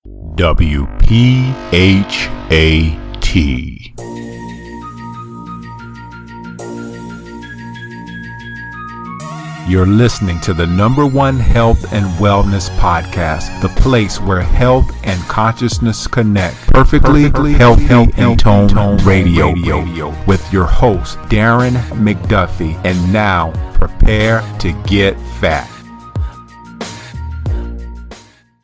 WPHAT. You're listening to the #1 health and wellness podcast, the place where health and consciousness connect. Perfectly healthy and tone radio with your host, Darren McDuffie. And now, prepare to get fat.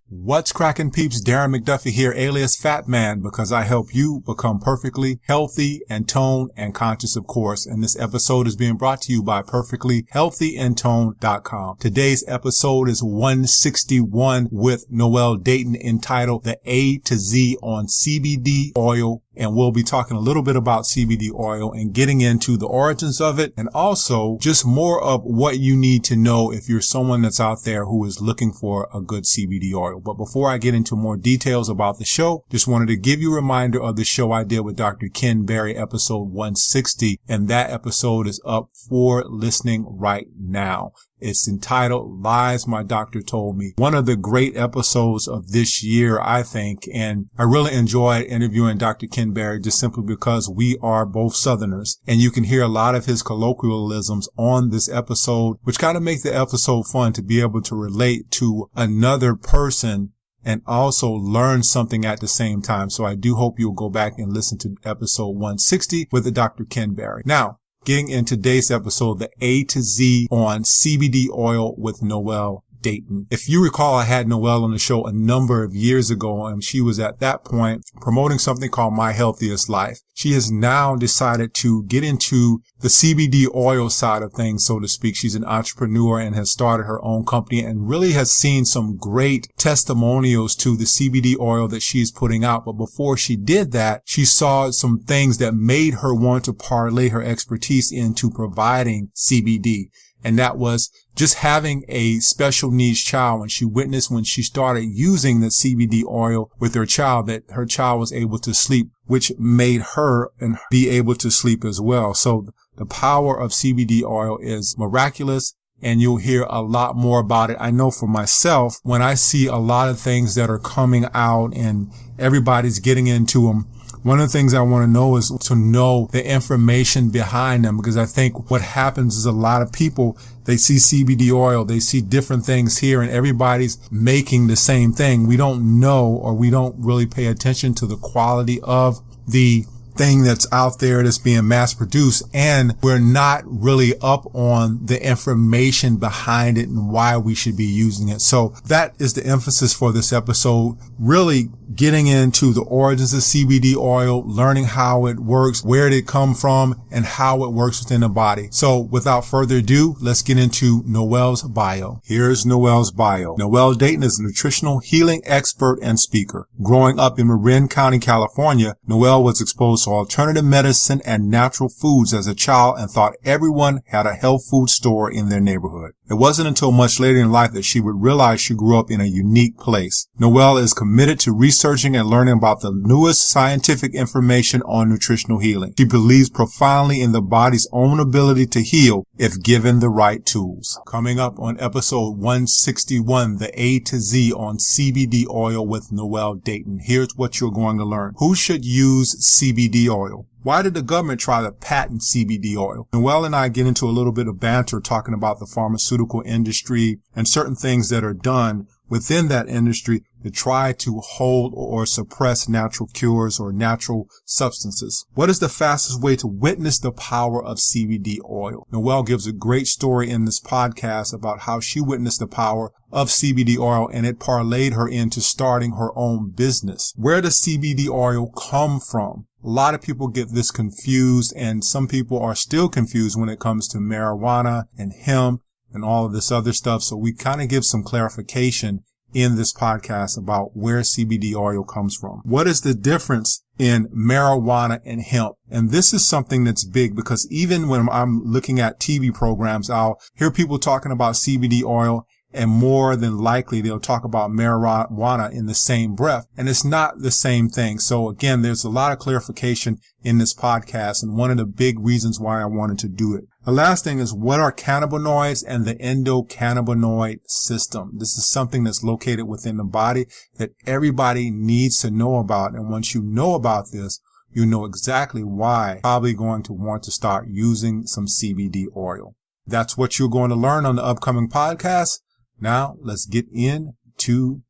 What's cracking, peeps? Darren McDuffie here, alias Fat Man, because I help you become perfectly healthy and toned and conscious, of course. And this episode is being brought to you by perfectlyhealthyandtoned.com. Today's episode is 161 with Noelle Dayton, entitled The A to Z on CBD Oil. And we'll be talking a little bit about CBD oil and getting into the origins of it, and also just more of what you need to know if you're someone that's out there who is looking for a good CBD oil. But before I get into more details about the show, just wanted to give you a reminder of the show I did with Dr. Ken Berry, episode 160, and that episode is up for listening right now. It's entitled Lies My Doctor Told Me. One of the great episodes of this year, I think, and I really enjoyed interviewing Dr. Ken Berry just simply because we are both Southerners, and you can hear a lot of his colloquialisms on this episode, which kind of make the episode fun to be able to relate to another person and also learn something at the same time. So I do hope you'll go back and listen to episode 160 with the Dr. Ken Berry. Now, getting in today's episode, the A to Z on CBD oil with Noelle Dayton. If you recall, I had Noelle on the show a number of years ago, and she was at that point promoting something called My Healthiest Life. She has now decided to get into the CBD oil side of things, so to speak. She's an entrepreneur and has started her own company and really has seen some great testimonials to the CBD oil that she's putting out. But before she did that, she saw some things that made her want to parlay her expertise into providing CBD. And that was just having a special needs child. When she witnessed when she started using the CBD oil with her child, that her child was able to sleep, which made her and be able to sleep as well. So the power of CBD oil is miraculous, and you'll hear a lot more about it. I know for myself, when I see a lot of things that are coming out and everybody's getting into them, one of the things I want to know is to know the information behind them, because I think what happens is a lot of people, they see CBD oil, they see different things here, and everybody's making the same thing. We don't know, or we don't really pay attention to the quality of the thing that's out there that's being mass produced, and we're not really up on the information behind it and why we should be using it. So that is the emphasis for this episode, really getting into the origins of CBD oil, learning how it works, where did it come from, and how it works within the body. So without further ado, let's get into Noelle's bio. Here's Noelle's bio. Noelle Dayton is a nutritional healing expert and speaker. Growing up in Marin County, California, Noelle was exposed to alternative medicine and natural foods as a child and thought everyone had a health food store in their neighborhood. It wasn't until much later in life that she would realize she grew up in a unique place. Noelle is committed to researching and learning about the newest scientific information on nutritional healing. She believes profoundly in the body's own ability to heal if given the right tools. Coming up on episode 161, the A to Z on CBD oil with Noelle Dayton. Here's what you're going to learn. Who should use CBD oil? Why did the government try to patent CBD oil? Noelle and I get into a little bit of banter talking about the pharmaceutical industry and certain things that are done within that industry to try to hold or suppress natural cures or natural substances. What is the fastest way to witness the power of CBD oil? Noelle gives a great story in this podcast about how she witnessed the power of CBD oil, and it parlayed her into starting her own business. Where does CBD oil come from? A lot of people get this confused, and some people are still confused when it comes to marijuana and hemp and all of this other stuff. So we kind of give some clarification in this podcast about where CBD oil comes from. What is the difference in marijuana and hemp? And this is something that's big, because even when I'm looking at TV programs, I'll hear people talking about CBD oil, and more than likely they'll talk about marijuana in the same breath, and it's not the same thing. So again, there's a lot of clarification in this podcast, and one of the big reasons why I wanted to do it. The last thing is, what are cannabinoids and the endocannabinoid system? This is something that's located within the body that everybody needs to know about. And once you know about this, you know exactly why you're probably going to want to start using some CBD oil. That's what you're going to learn on the upcoming podcast. Now let's get into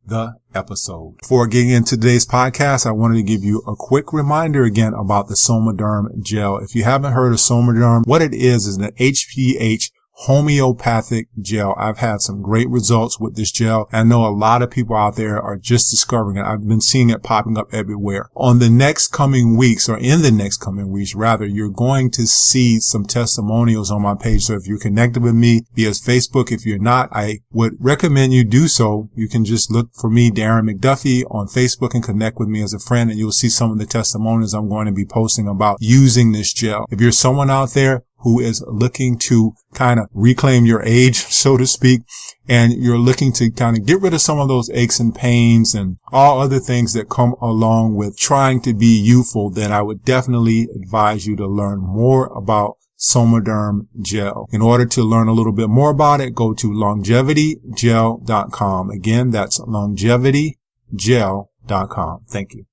the episode. Before getting into today's podcast, I wanted to give you a quick reminder again about the Somaderm gel. If you haven't heard of Somaderm, what it is an HPH homeopathic gel. I've had some great results with this gel. I know a lot of people out there are just discovering it. I've been seeing it popping up everywhere. On the next coming weeks, or in the next coming weeks, rather, you're going to see some testimonials on my page. So if you're connected with me via Facebook, if you're not, I would recommend you do so. You can just look for me, Darren McDuffie, on Facebook and connect with me as a friend, and you'll see some of the testimonials I'm going to be posting about using this gel. If you're someone out there who is looking to kind of reclaim your age, so to speak, and you're looking to kind of get rid of some of those aches and pains and all other things that come along with trying to be youthful, then I would definitely advise you to learn more about Somaderm gel. In order to learn a little bit more about it, go to longevitygel.com. Again, that's longevitygel.com. Thank you.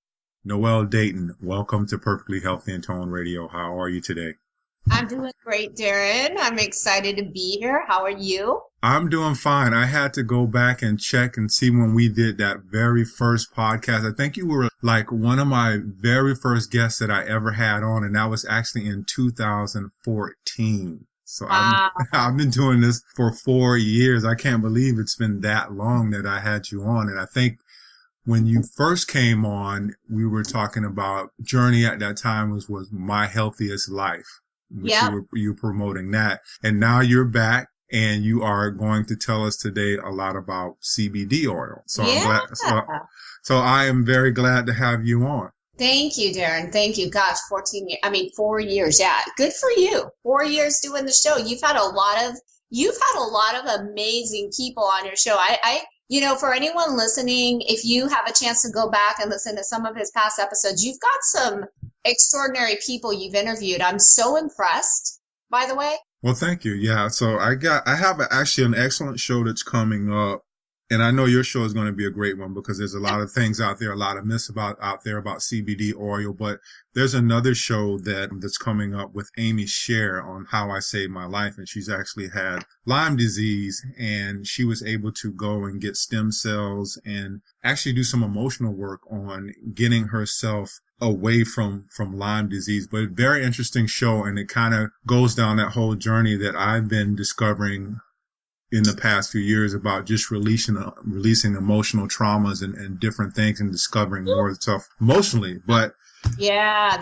Noelle Dayton, welcome to Perfectly Healthy and Toned Radio. How are you today? I'm doing great, Darren. I'm excited to be here. How are you? I'm doing fine. I had to go back and check and see when we did that very first podcast. I think you were like one of my very first guests that I ever had on, and that was actually in 2014. So Wow. I've been doing this for 4 years. I can't believe it's been that long that I had you on. And I think when you first came on, we were talking about journey at that time was My Healthiest Life. Yeah. You were promoting that. And now you're back and you are going to tell us today a lot about CBD oil. So Yeah. I'm glad. So I am very glad to have you on. Thank you, Darren. Thank you. Gosh, 4 years. Yeah. Good for you. 4 years doing the show. You've had a lot of amazing people on your show. For anyone listening, if you have a chance to go back and listen to some of his past episodes, you've got some extraordinary people you've interviewed. I'm so impressed, by the way. Well, thank you. Yeah. So I have actually an excellent show that's coming up. And I know your show is going to be a great one because there's a lot of things out there, a lot of myths out there about CBD oil. But there's another show that's coming up with Amy Scher on how I saved my life. And she's actually had Lyme disease, and she was able to go and get stem cells and actually do some emotional work on getting herself away from Lyme disease. But a very interesting show, and it kind of goes down that whole journey that I've been discovering in the past few years about just releasing emotional traumas and different things and discovering more stuff emotionally. But yeah,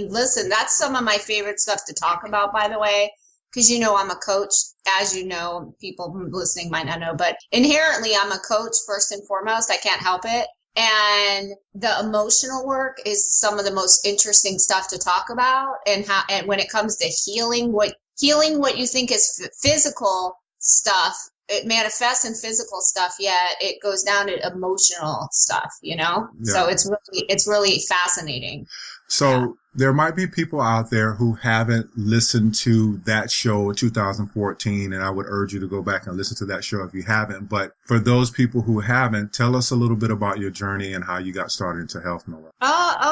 listen, that's some of my favorite stuff to talk about, by the way, because I'm a coach. As you know, people listening might not know, but inherently I'm a coach first and foremost. I can't help it. And the emotional work is some of the most interesting stuff to talk about, and when it comes to healing what you think is physical stuff, it manifests in physical stuff, yet it goes down to emotional stuff, Yeah. So it's really fascinating. So there might be people out there who haven't listened to that show in 2014, and I would urge you to go back and listen to that show if you haven't. But for those people who haven't, tell us a little bit about your journey and how you got started into health, Noelle.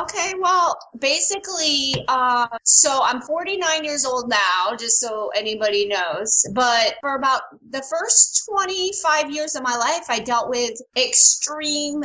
Okay. Well, basically, so I'm 49 years old now, just so anybody knows. But for about the first 25 years of my life, I dealt with extreme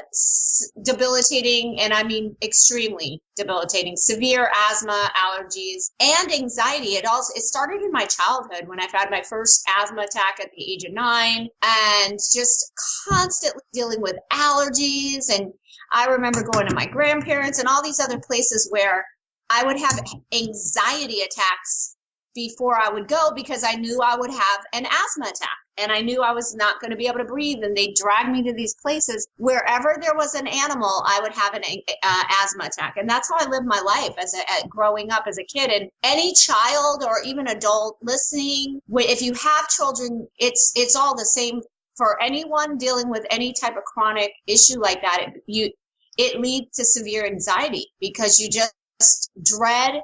debilitating, and I mean extremely debilitating, severe asthma, allergies, and anxiety. It started in my childhood when I had my first asthma attack at the age of 9, and just constantly dealing with allergies. And I remember going to my grandparents and all these other places where I would have anxiety attacks before I would go because I knew I would have an asthma attack and I knew I was not going to be able to breathe. And they dragged me to these places. Wherever there was an animal, I would have an asthma attack. And that's how I lived my life growing up as a kid. And any child or even adult listening, if you have children, it's all the same for anyone dealing with any type of chronic issue like that. It leads to severe anxiety because you just dread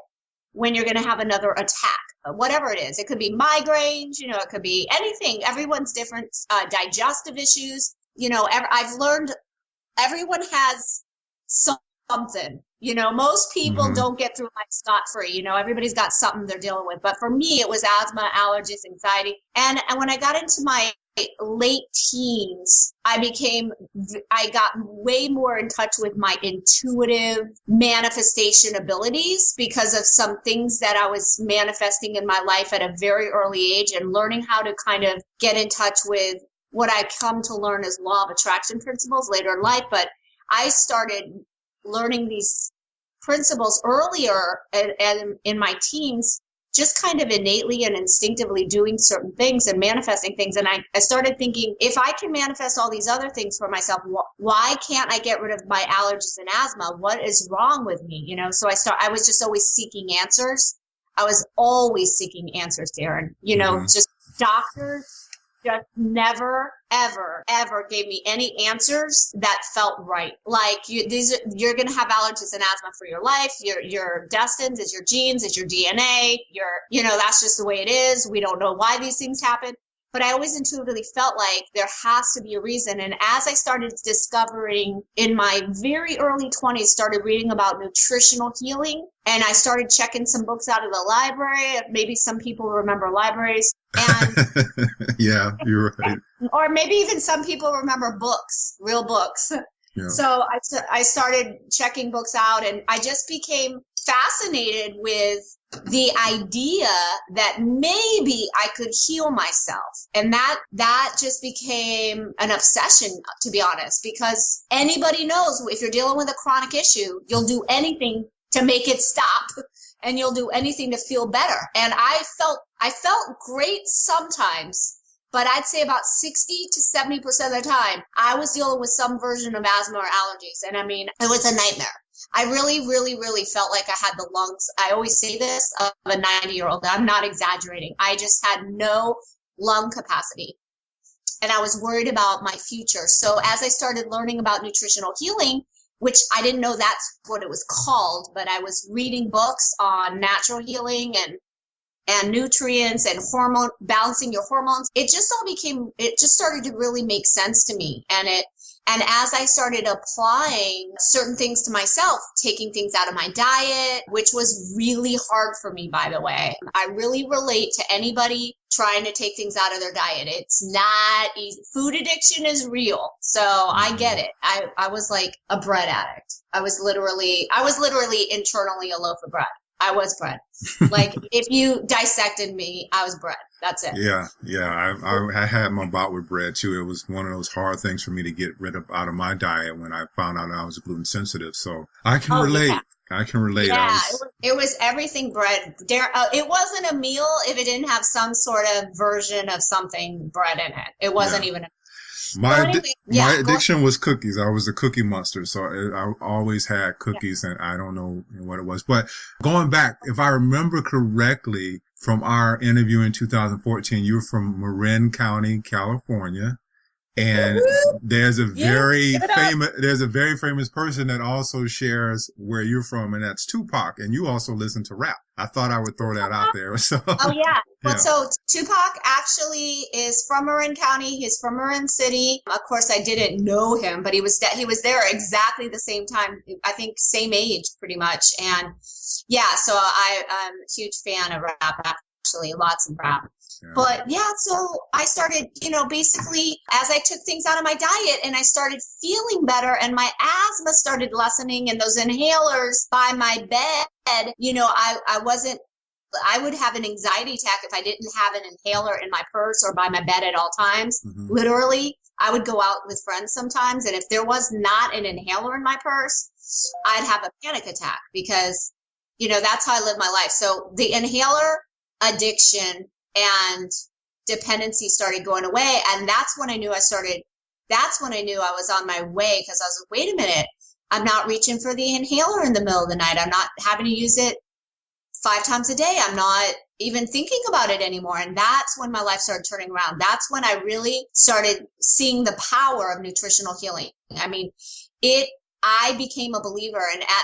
when you're going to have another attack, whatever it is. It could be migraines, it could be anything. Everyone's different, digestive issues. I've learned everyone has something, most people don't get through life scot-free. Everybody's got something they're dealing with. But for me, it was asthma, allergies, anxiety. And when I got into my late teens, I got way more in touch with my intuitive manifestation abilities because of some things that I was manifesting in my life at a very early age and learning how to kind of get in touch with what I come to learn as law of attraction principles later in life. But I started learning these principles earlier and in my teens, just kind of innately and instinctively doing certain things and manifesting things. And I started thinking, if I can manifest all these other things for myself, why can't I get rid of my allergies and asthma? What is wrong with me? So I was just always seeking answers. I was always seeking answers, Darren. Just doctors just never, ever, ever gave me any answers that felt right. Like you're going to have allergies and asthma for your life. You're destined. It's your genes. It's your DNA. That's just the way it is. We don't know why these things happen. But I always intuitively felt like there has to be a reason. And as I started discovering in my very early 20s, started reading about nutritional healing, and I started checking some books out of the library. Maybe some people remember libraries. And yeah, you're right. Or maybe even some people remember books, real books. Yeah. So I started checking books out, and I just became fascinated with the idea that maybe I could heal myself. And that just became an obsession, to be honest, because anybody knows if you're dealing with a chronic issue, you'll do anything to make it stop, and you'll do anything to feel better. And I felt great sometimes, but I'd say about 60 to 70% of the time, I was dealing with some version of asthma or allergies. And it was a nightmare. I really, really, really felt like I had the lungs. I always say this of a 90-year-old. I'm not exaggerating. I just had no lung capacity. And I was worried about my future. So as I started learning about nutritional healing, which I didn't know that's what it was called, but I was reading books on natural healing and nutrients and balancing your hormones. It just started to really make sense to me. And as I started applying certain things to myself, taking things out of my diet, which was really hard for me, by the way. I really relate to anybody trying to take things out of their diet. It's not easy. Food addiction is real. So I get it. I was like a bread addict. I was literally internally a loaf of bread. I was bread. Like if you dissected me, I was bread. That's it. Yeah. I had my bout with bread too. It was one of those hard things for me to get rid of out of my diet when I found out I was gluten sensitive. So I can relate. Yeah. I can relate. Yeah, it was everything bread. It wasn't a meal if it didn't have some sort of version of something bread in it. It wasn't even a My addiction was cookies. I was a cookie monster, so I always had cookies, and I don't know what it was. But going back, if I remember correctly from our interview in 2014, you were from Marin County, California, and there's a very famous person that also shares where you're from, and that's Tupac. And you also listen to rap. I thought I would throw that out there. So. Oh yeah. Well, so Tupac actually is from Marin County. He's from Marin City. Of course, I didn't know him, but he was there exactly the same time. I think same age, pretty much. And yeah, so I'm a huge fan of rap. Actually, lots of rap. Yeah. But yeah, so I started, basically as I took things out of my diet and I started feeling better and my asthma started lessening and those inhalers by my bed, I would have an anxiety attack if I didn't have an inhaler in my purse or by my bed at all times. Mm-hmm. Literally, I would go out with friends sometimes, and if there was not an inhaler in my purse, I'd have a panic attack because, that's how I live my life. So the inhaler addiction and dependency started going away. And that's when I knew I was on my way, because I was like, wait a minute, I'm not reaching for the inhaler in the middle of the night. I'm not having to use it 5 times a day. I'm not even thinking about it anymore. And that's when my life started turning around. That's when I really started seeing the power of nutritional healing. I mean, I became a believer,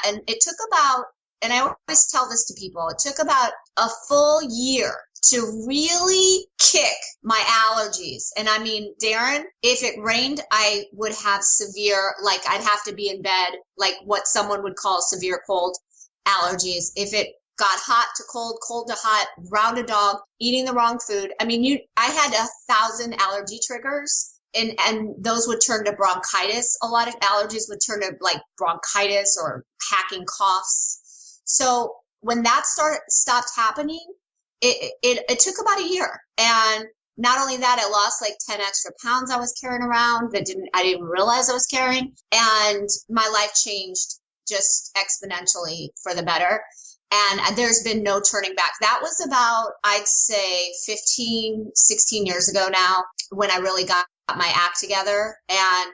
and it took about, and I always tell this to people, it took about a full year to really kick my allergies. And I mean, Darren, if it rained, I would have severe, like I'd have to be in bed, like what someone would call severe cold allergies. If it got hot to cold, cold to hot, round a dog, eating the wrong food. I mean, I had 1,000 allergy triggers. And those would turn to bronchitis. A lot of allergies would turn to like bronchitis or hacking coughs. So when that stopped happening, it took about a year. And not only that, I lost like 10 extra pounds I was carrying around that I didn't realize I was carrying. And my life changed just exponentially for the better. And there's been no turning back. That was about, I'd say 15, 16 years ago now, when I really got my act together. And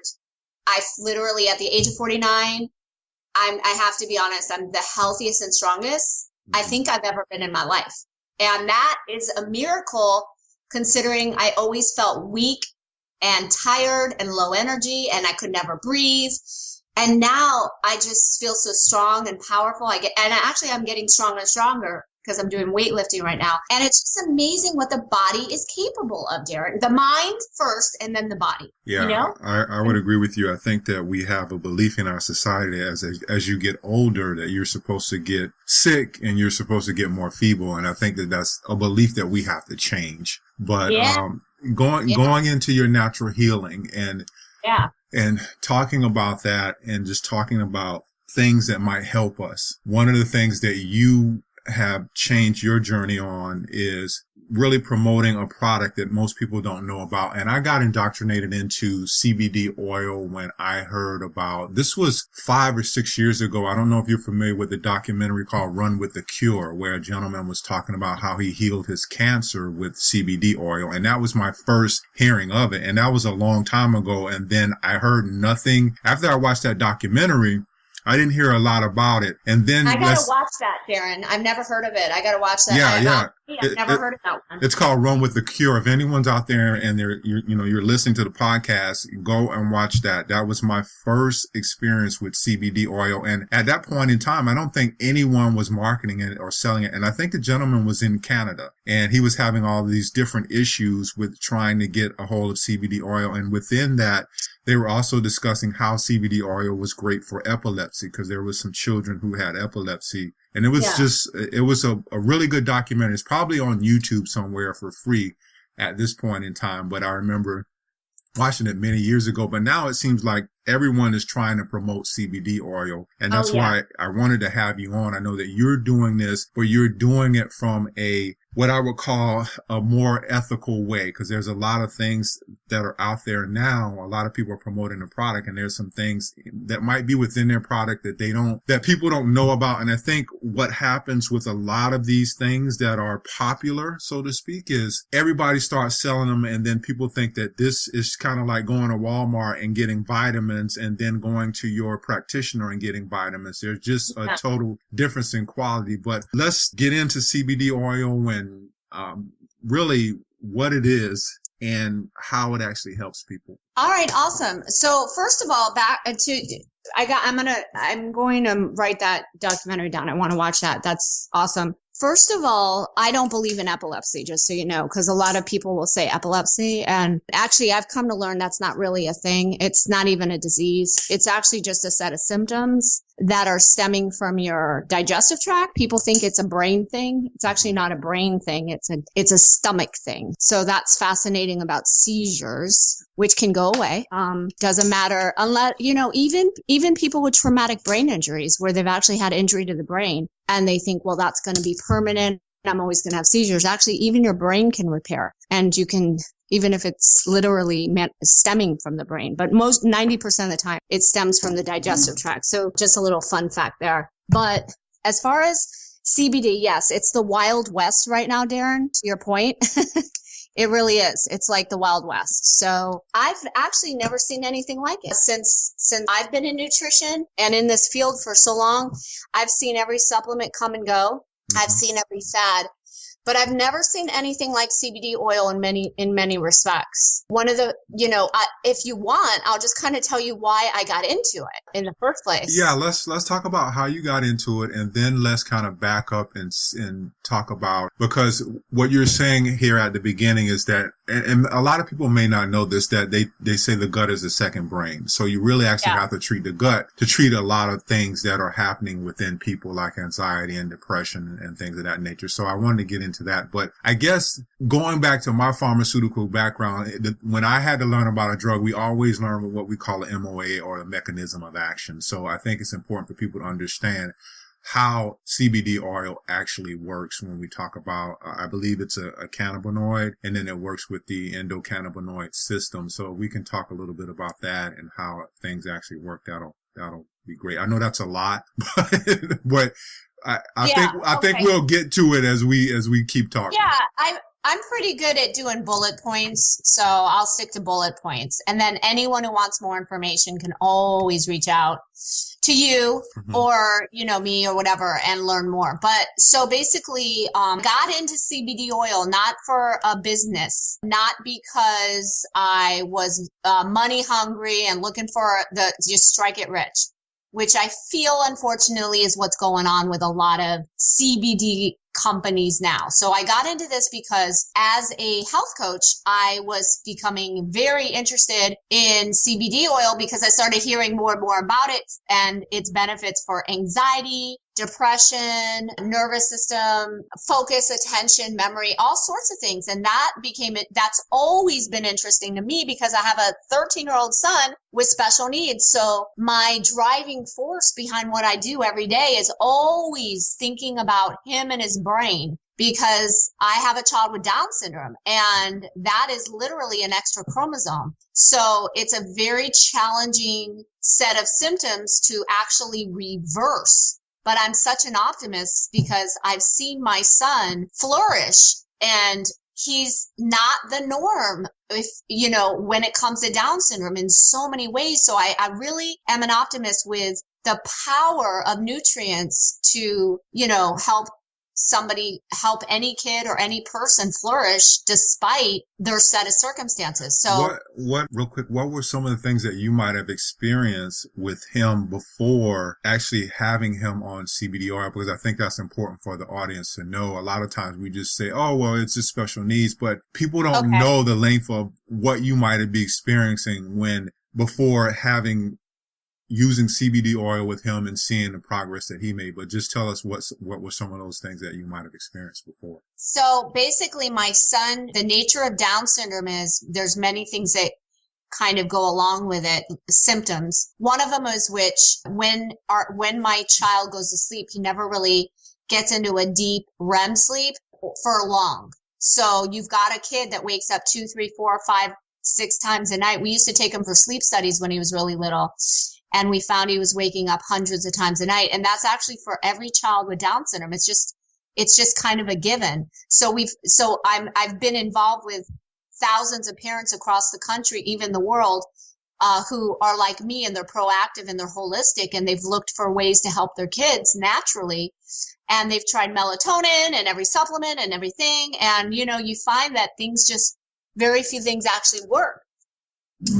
I literally, at the age of 49, I have to be honest, I'm the healthiest and strongest I think I've ever been in my life. And that is a miracle, considering I always felt weak and tired and low energy, and I could never breathe. And now I just feel so strong and powerful. I'm getting stronger and stronger because I'm doing weightlifting right now. And it's just amazing what the body is capable of, Darren. The mind first and then the body. Yeah, you know? I would agree with you. I think that we have a belief in our society as you get older that you're supposed to get sick and you're supposed to get more feeble. And I think that that's a belief that we have to change. But going into your natural healing and talking about that and just talking about things that might help us. One of the things that you have changed your journey on is really promoting a product that most people don't know about. And I got indoctrinated into CBD oil when I heard about, this was 5 or 6 years ago. I don't know if you're familiar with the documentary called Run with the Cure, where a gentleman was talking about how he healed his cancer with CBD oil. And that was my first hearing of it. And that was a long time ago. And then I heard nothing. After I watched that documentary, I didn't hear a lot about it. And then I gotta watch that, Darren. I've never heard of it. I gotta watch that. I've never heard of that one. It's called Run with the Cure. If anyone's out there and you're listening to the podcast, go and watch that. That was my first experience with CBD oil. And at that point in time, I don't think anyone was marketing it or selling it. And I think the gentleman was in Canada and he was having all these different issues with trying to get a hold of CBD oil. And within that, they were also discussing how CBD oil was great for epilepsy, because there was some children who had epilepsy. And it was it was a really good documentary. It's probably on YouTube somewhere for free at this point in time. But I remember watching it many years ago. But now it seems like everyone is trying to promote CBD oil. And that's why I wanted to have you on. I know that you're doing this, but you're doing it from what I would call a more ethical way, because there's a lot of things that are out there now. A lot of people are promoting a product, and there's some things that might be within their product that people don't know about. And I think what happens with a lot of these things that are popular, so to speak, is everybody starts selling them, and then people think that this is kind of like going to Walmart and getting vitamins and then going to your practitioner and getting vitamins. There's just a total difference in quality. But let's get into CBD oil and really what it is and how it actually helps people. All right, awesome. So first of all, I'm going to write that documentary down. I want to watch that. That's awesome. First of all, I don't believe in epilepsy, just so you know, because a lot of people will say epilepsy. And actually, I've come to learn that's not really a thing. It's not even a disease. It's actually just a set of symptoms that are stemming from your digestive tract. People think it's a brain thing. It's actually not a brain thing. It's a stomach thing. So that's fascinating about seizures, which can go away. Doesn't matter unless, even people with traumatic brain injuries where they've actually had injury to the brain and they think, well, that's going to be permanent. I'm always going to have seizures. Actually, even your brain can repair, and you can, even if it's literally stemming from the brain, but 90% of the time it stems from the digestive tract. So just a little fun fact there. But as far as CBD, yes. It's the Wild West right now, Darren, to your point. It really is. It's like the Wild West. So I've actually never seen anything like it since I've been in nutrition and in this field for so long. I've seen every supplement come and go. I've seen every fad, but I've never seen anything like CBD oil in many respects. One of the, if you want, I'll just kind of tell you why I got into it in the first place. Yeah, let's talk about how you got into it, and then let's kind of back up and talk about, because what you're saying here at the beginning is that, and a lot of people may not know this, that they say the gut is the second brain. So you really actually have to treat the gut to treat a lot of things that are happening within people, like anxiety and depression and things of that nature. So I wanted to get into that. But I guess going back to my pharmaceutical background, when I had to learn about a drug, we always learn what we call an MOA, or a mechanism of action. So I think it's important for people to understand how CBD oil actually works when we talk about, I believe it's a cannabinoid, and then it works with the endocannabinoid system. So we can talk a little bit about that and how things actually work. That'll be great. I know that's a lot, but I think we'll get to it as we keep talking. Yeah, I'm pretty good at doing bullet points, so I'll stick to bullet points. And then anyone who wants more information can always reach out to you or, me or whatever, and learn more. But so basically, got into CBD oil, not for a business, not because I was money hungry and looking for just strike it rich, which I feel, unfortunately, is what's going on with a lot of CBD companies now. So I got into this because as a health coach, I was becoming very interested in CBD oil because I started hearing more and more about it and its benefits for anxiety, depression, nervous system, focus, attention, memory, all sorts of things. And that's always been interesting to me because I have a 13-year-old son with special needs. So my driving force behind what I do every day is always thinking about him and his brain, because I have a child with Down syndrome, and that is literally an extra chromosome. So it's a very challenging set of symptoms to actually reverse. But I'm such an optimist because I've seen my son flourish, and he's not the norm when it comes to Down syndrome in so many ways. So I really am an optimist with the power of nutrients to, help any kid or any person flourish despite their set of circumstances. So real quick, what were some of the things that you might have experienced with him before actually having him on CBD oil? Because I think that's important for the audience to know. A lot of times we just say, oh, well, it's just special needs, but people don't know the length of what you might be experiencing before using CBD oil with him and seeing the progress that he made. But just tell us what were some of those things that you might have experienced before. So basically, my son, the nature of Down syndrome is there's many things that kind of go along with it, symptoms. One of them is when my child goes to sleep, he never really gets into a deep REM sleep for long. So you've got a kid that wakes up 2, 3, 4, 5, 6 times a night. We used to take him for sleep studies when he was really little, and we found he was waking up hundreds of times a night. And that's actually for every child with Down syndrome. It's just kind of a given. So I've been involved with thousands of parents across the country, even the world, who are like me, and they're proactive and they're holistic, and they've looked for ways to help their kids naturally. And they've tried melatonin and every supplement and everything. And, you find that very few things actually work.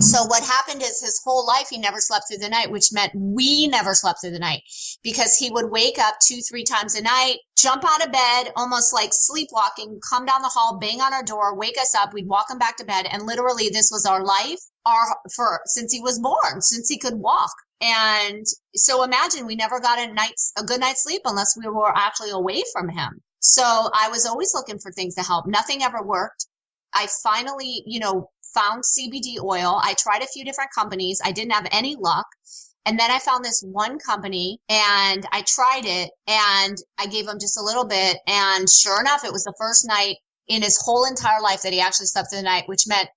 So what happened is his whole life, he never slept through the night, which meant we never slept through the night, because he would wake up 2, 3 times a night, jump out of bed, almost like sleepwalking, come down the hall, bang on our door, wake us up. We'd walk him back to bed. And literally this was our life since he was born, since he could walk. And so imagine we never got a good night's sleep unless we were actually away from him. So I was always looking for things to help. Nothing ever worked. I finally, found CBD oil. I tried a few different companies. I didn't have any luck. And then I found this one company, and I tried it, and I gave him just a little bit. And sure enough, it was the first night in his whole entire life that he actually slept through the night, which meant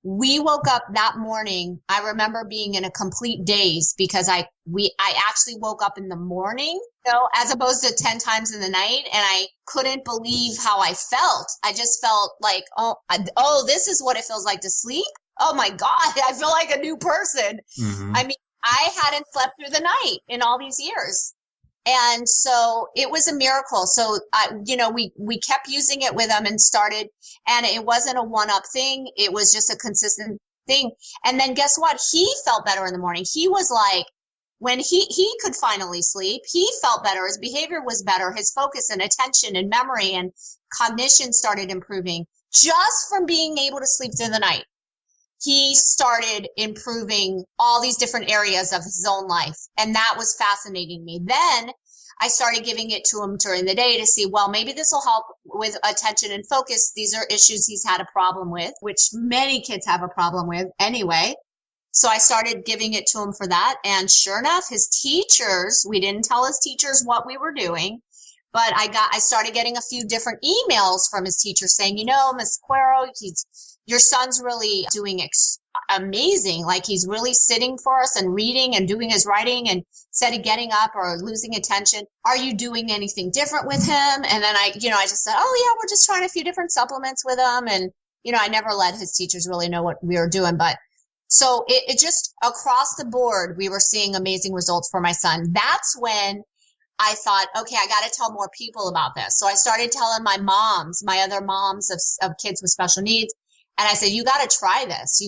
We woke up that morning. I remember being in a complete daze because I actually woke up in the morning, as opposed to 10 times in the night. And I couldn't believe how I felt. I just felt like, this is what it feels like to sleep. Oh my God, I feel like a new person. Mm-hmm. I mean, I hadn't slept through the night in all these years. And so it was a miracle. So, we kept using it with him and it wasn't a one-up thing. It was just a consistent thing. And then guess what? He felt better in the morning. He was like, when he could finally sleep, he felt better. His behavior was better. His focus and attention and memory and cognition started improving just from being able to sleep through the night. He started improving all these different areas of his own life. And that was fascinating me. Then I started giving it to him during the day to see, well, maybe this will help with attention and focus. These are issues he's had a problem with, which many kids have a problem with anyway. So I started giving it to him for that. And sure enough, his teachers, we didn't tell his teachers what we were doing, but I started getting a few different emails from his teachers saying, Ms. Quero, your son's really doing amazing. Like he's really sitting for us and reading and doing his writing, and instead of getting up or losing attention, are you doing anything different with him? And then I just said, oh yeah, we're just trying a few different supplements with him. And, I never let his teachers really know what we were doing, but so it just across the board, we were seeing amazing results for my son. That's when I thought, okay, I got to tell more people about this. So I started telling my other moms of kids with special needs. And I said, you got to try this.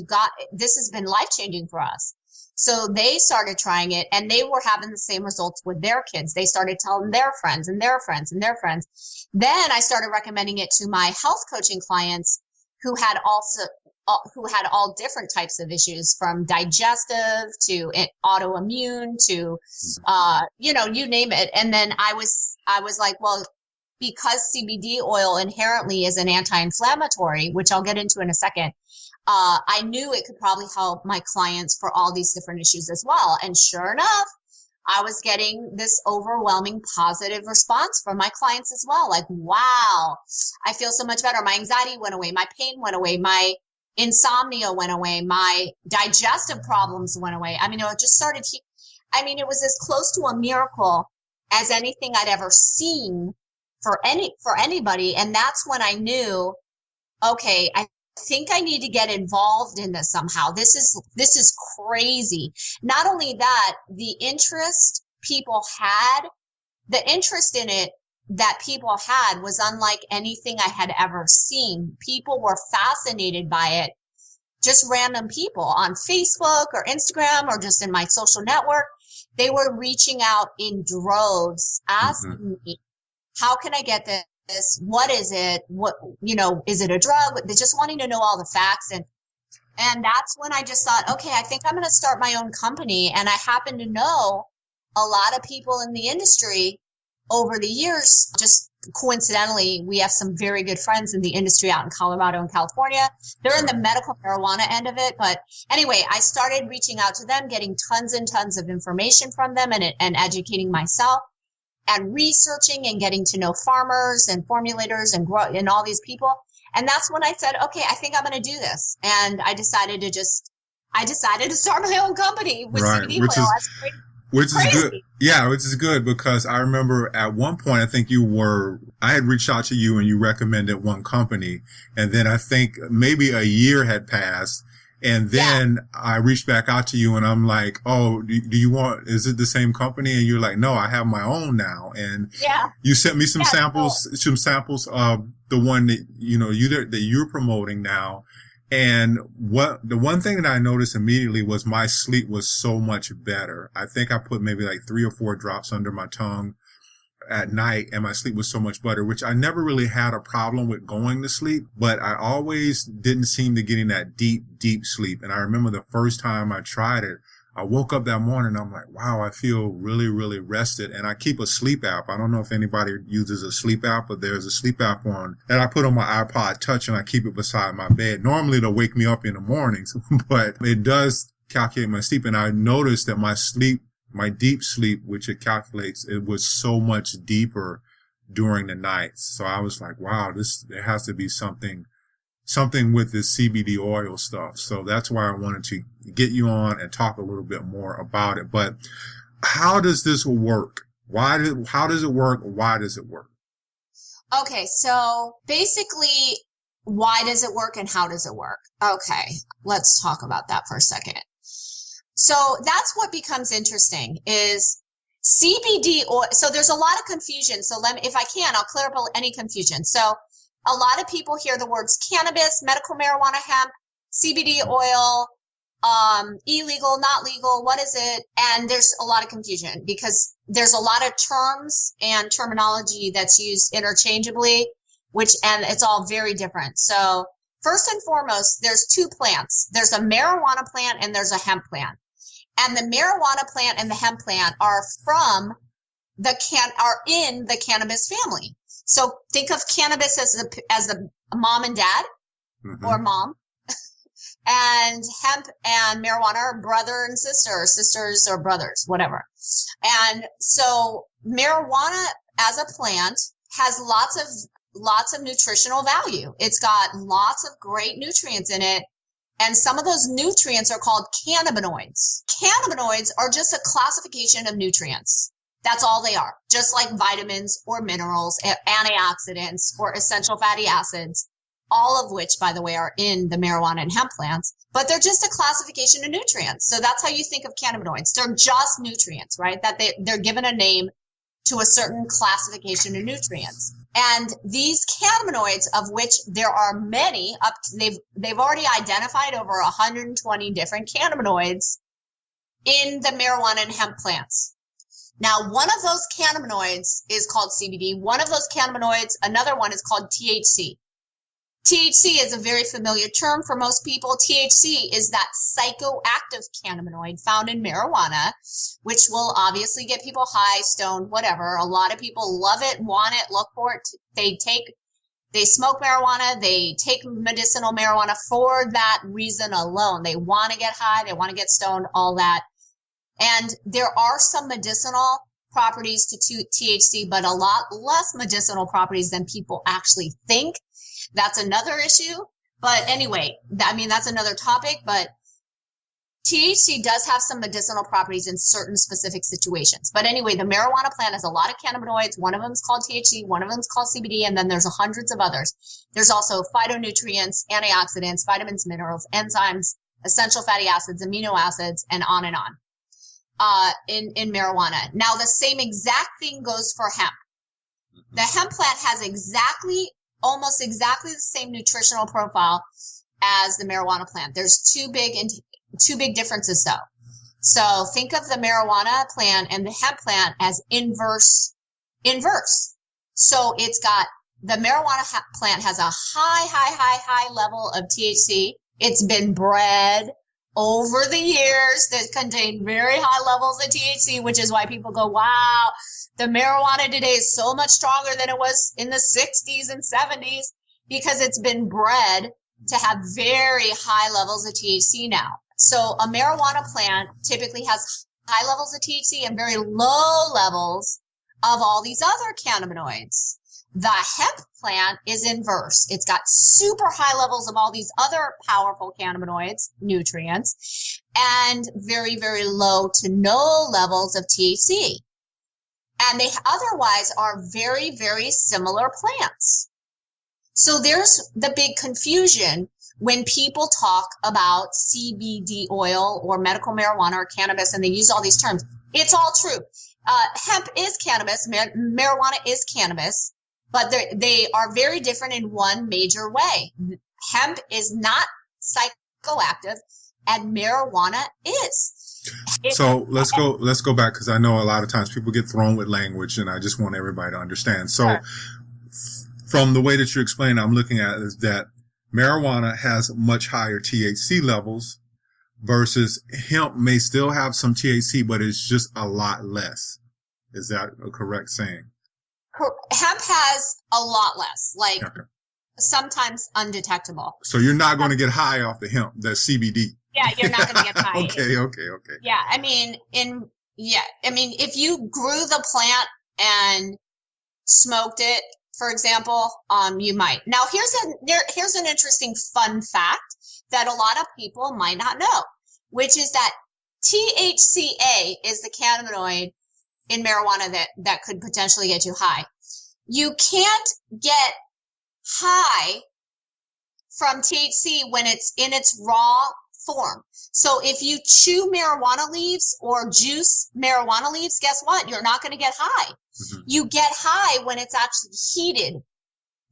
This has been life-changing for us. So they started trying it, and they were having the same results with their kids. They started telling their friends and their friends and their friends. Then I started recommending it to my health coaching clients who had all different types of issues, from digestive to autoimmune to, you name it. And then I was like, well, because CBD oil inherently is an anti-inflammatory, which I'll get into in a second, I knew it could probably help my clients for all these different issues as well. And sure enough, I was getting this overwhelming positive response from my clients as well. Like, wow, I feel so much better. My anxiety went away. My pain went away. My insomnia went away. My digestive problems went away. I mean, it just started. It was as close to a miracle as anything I'd ever seen for anybody. And that's when I knew, okay, I think I need to get involved in this somehow. This is crazy. Not only that, the interest in it that people had was unlike anything I had ever seen. People were fascinated by it. Just random people on Facebook or Instagram or just in my social network. They were reaching out in droves, asking me, how can I get this? What is it? What, is it a drug? They're just wanting to know all the facts. And that's when I just thought, okay, I think I'm going to start my own company. And I happen to know a lot of people in the industry over the years. Just coincidentally, we have some very good friends in the industry out in Colorado and California. They're in the medical marijuana end of it. But anyway, I started reaching out to them, getting tons and tons of information from them and educating myself and researching and getting to know farmers and formulators and all these people. And that's when I said, okay, I think I'm going to do this. And I decided to start my own company with CBD oil. Which is good. Yeah, which is good, because I remember at one point, I think I had reached out to you and you recommended one company. And then I think maybe a year had passed. And then I reached back out to you and I'm like, oh, is it the same company? And you're like, no, I have my own now. And you sent me some samples of the one that, that you're promoting now. And the one thing that I noticed immediately was my sleep was so much better. I think I put maybe like 3 or 4 drops under my tongue at night, and my sleep was so much better, which I never really had a problem with going to sleep, but I always didn't seem to get in that deep, deep sleep. And I remember the first time I tried it, I woke up that morning, I'm like, wow, I feel really, really rested. And I keep a sleep app. I don't know if anybody uses a sleep app, but there's a sleep app that I put on my iPod Touch and I keep it beside my bed. Normally it'll wake me up in the mornings, but it does calculate my sleep. And I noticed that my deep sleep, which it calculates, it was so much deeper during the nights. So I was like, wow, there has to be something something with this CBD oil stuff. So that's why I wanted to get you on and talk a little bit more about it. But how does this work? How does it work? Why does it work? Okay, so basically, why does it work and how does it work? Okay, let's talk about that for a second. So that's what becomes interesting is CBD oil. So there's a lot of confusion. So if I can, I'll clear up any confusion. So a lot of people hear the words cannabis, medical marijuana, hemp, CBD oil, illegal, not legal, what is it? And there's a lot of confusion because there's a lot of terms and terminology that's used interchangeably, and it's all very different. So first and foremost, there's two plants. There's a marijuana plant and there's a hemp plant. And the marijuana plant and the hemp plant are in the cannabis family. So think of cannabis as the mom and dad or mom. And hemp and marijuana are brother and sister, or sisters or brothers, whatever. And so marijuana as a plant has lots of nutritional value. It's got lots of great nutrients in it. And some of those nutrients are called cannabinoids. Cannabinoids are just a classification of nutrients. That's all they are, just like vitamins or minerals, antioxidants or essential fatty acids, all of which, by the way, are in the marijuana and hemp plants, but they're just a classification of nutrients. So that's how you think of cannabinoids. They're just nutrients, right? That they're given a name to a certain classification of nutrients. And these cannabinoids, of which there are many, they've already identified over 120 different cannabinoids in the marijuana and hemp plants. Now, one of those cannabinoids is called CBD. One of those cannabinoids, another one is called THC. THC is a very familiar term for most people. THC is that psychoactive cannabinoid found in marijuana, which will obviously get people high, stoned, whatever. A lot of people love it, want it, look for it. They smoke marijuana. They take medicinal marijuana for that reason alone. They want to get high. They want to get stoned, all that. And there are some medicinal properties to THC, but a lot less medicinal properties than people actually think. That's another issue. But anyway, that's another topic. But THC does have some medicinal properties in certain specific situations. But anyway, the marijuana plant has a lot of cannabinoids. One of them is called THC. One of them is called CBD. And then there's hundreds of others. There's also phytonutrients, antioxidants, vitamins, minerals, enzymes, essential fatty acids, amino acids, and on in marijuana. Now, the same exact thing goes for hemp. The hemp plant has almost exactly the same nutritional profile as the marijuana plant. There's two big differences though. So think of the marijuana plant and the hemp plant as inverse. So it's got the marijuana plant has a high level of THC. It's been bred over the years that contain very high levels of THC, which is why people go, wow, the marijuana today is so much stronger than it was in the 60s and 70s, because it's been bred to have very high levels of THC now. So a marijuana plant typically has high levels of THC and very low levels of all these other cannabinoids. The hemp plant is inverse. It's got super high levels of all these other powerful cannabinoids, nutrients, and very, very low to no levels of THC. And they otherwise are very, very similar plants. So there's the big confusion when people talk about CBD oil or medical marijuana or cannabis, and they use all these terms. It's all true. Hemp is cannabis. Marijuana is cannabis. But they are very different in one major way. Hemp is not psychoactive, and marijuana is. So let's go back, because I know a lot of times people get thrown with language, and I just want everybody to understand. So from the way that you explain, I'm looking at is that marijuana has much higher THC levels versus hemp may still have some THC, but it's just a lot less. Is that a correct saying? Hemp has a lot less, sometimes undetectable. So you're not going to get high off the hemp, the CBD. Yeah, you're not going to get high. Okay. Yeah, if you grew the plant and smoked it for example, you might. Now, here's an interesting fun fact that a lot of people might not know, which is that THCA is the cannabinoid in marijuana that could potentially get you high. You can't get high from THC when it's in its raw form. So if you chew marijuana leaves or juice marijuana leaves, guess what? You're not going to get high. Mm-hmm. You get high when it's actually heated.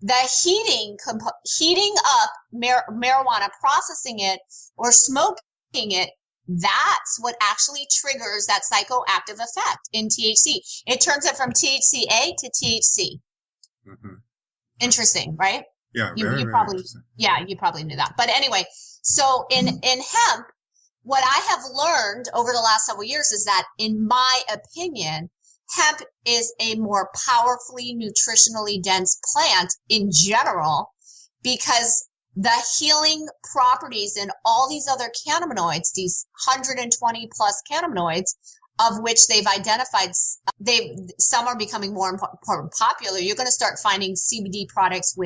The heating up marijuana, processing it or smoking it, that's what actually triggers that psychoactive effect in THC. It turns it from THCA to THC. Mm-hmm. Interesting, right? Yeah, you very probably, interesting. Yeah, you probably knew that. But anyway, so in hemp, what I have learned over the last several years is that, in my opinion, hemp is a more powerfully nutritionally dense plant in general, because the healing properties in all these other cannabinoids, these 120 plus cannabinoids, of which they've identified, some are becoming more popular. You're going to start finding CBD products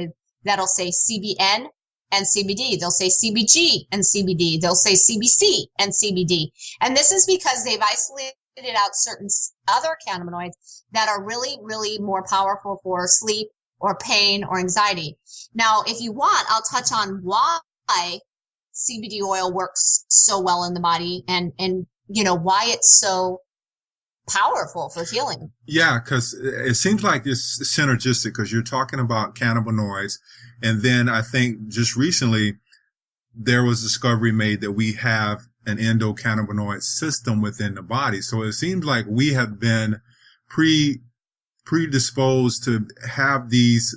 that'll say CBN and CBD. They'll say CBG and CBD. They'll say CBC and CBD. And this is because they've isolated out certain other cannabinoids that are really, really more powerful for sleep or pain or anxiety. Now, if you want, I'll touch on why CBD oil works so well in the body and why it's so powerful for healing. Yeah, because it seems like it's synergistic, because you're talking about cannabinoids. And then I think just recently there was a discovery made that we have an endocannabinoid system within the body. So it seems like we have been predisposed to have these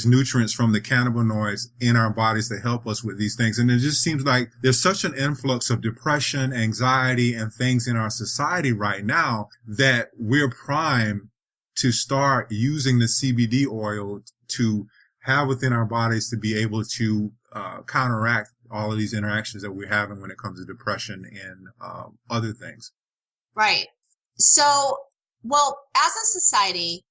nutrients from the cannabinoids in our bodies to help us with these things. And it just seems like there's such an influx of depression, anxiety, and things in our society right now that we're primed to start using the CBD oil to have within our bodies to be able to counteract all of these interactions that we're having when it comes to depression and other things. Right. So, well, as a society,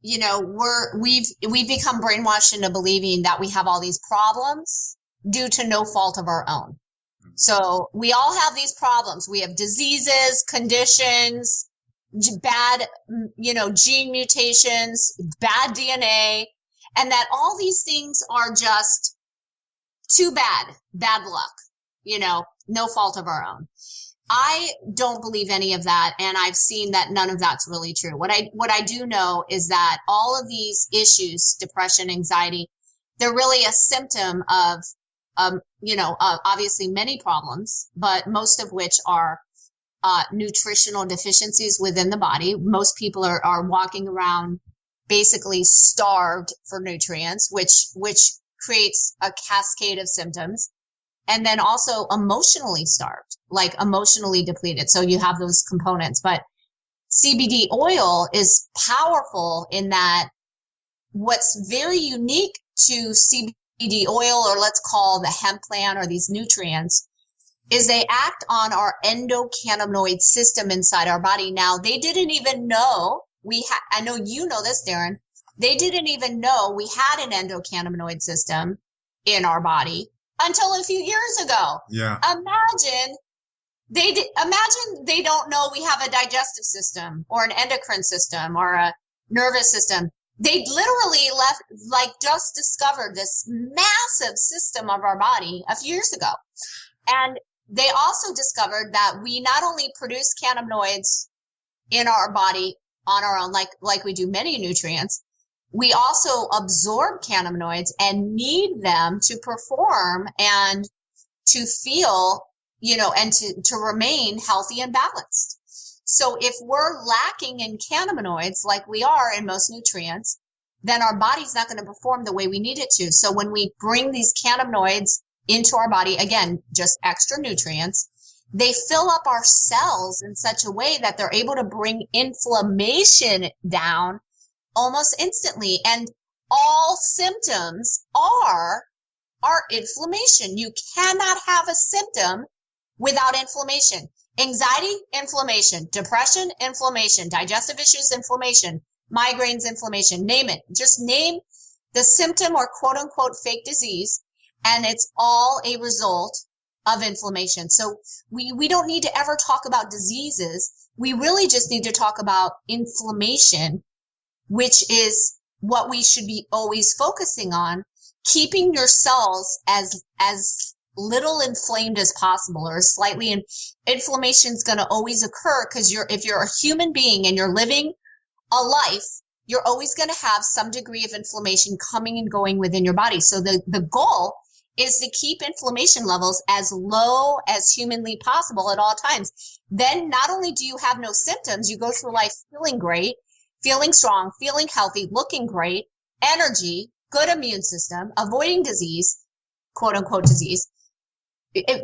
we've become brainwashed into believing that we have all these problems due to no fault of our own. So we all have these problems. We have diseases, conditions, bad, gene mutations, bad DNA, and that all these things are just too bad luck, no fault of our own. I don't believe any of that, and I've seen that none of that's really true. What I do know is that all of these issues, depression, anxiety, they're really a symptom of, obviously many problems, but most of which are nutritional deficiencies within the body. Most people are walking around basically starved for nutrients, which creates a cascade of symptoms. And then also emotionally starved, like emotionally depleted. So you have those components. But CBD oil is powerful in that what's very unique to CBD oil, or let's call the hemp plant or these nutrients, is they act on our endocannabinoid system inside our body. Now, they didn't even know I know you know this, Darren. They didn't even know we had an endocannabinoid system in our body until a few years ago. Yeah. Imagine they don't know we have a digestive system or an endocrine system or a nervous system. They literally just discovered this massive system of our body a few years ago. And they also discovered that we not only produce cannabinoids in our body on our own, like we do many nutrients, we also absorb cannabinoids and need them to perform and to feel, and to remain healthy and balanced. So if we're lacking in cannabinoids, like we are in most nutrients, then our body's not going to perform the way we need it to. So when we bring these cannabinoids into our body, again, just extra nutrients, they fill up our cells in such a way that they're able to bring inflammation down almost instantly. And all symptoms are inflammation. You cannot have a symptom without inflammation. Anxiety, inflammation. Depression, inflammation. Digestive issues, inflammation. migraines, inflammation, name it. Just name the symptom or quote unquote fake disease, and it's all a result of inflammation. So we don't need to ever talk about diseases. We really just need to talk about inflammation, which is what we should be always focusing on, keeping your cells as little inflamed as possible, or slightly inflammation is going to always occur, because if you're a human being and you're living a life, you're always going to have some degree of inflammation coming and going within your body. So the goal is to keep inflammation levels as low as humanly possible at all times. Then not only do you have no symptoms, you go through life feeling great, feeling strong, feeling healthy, looking great, energy, good immune system, avoiding disease, quote unquote disease.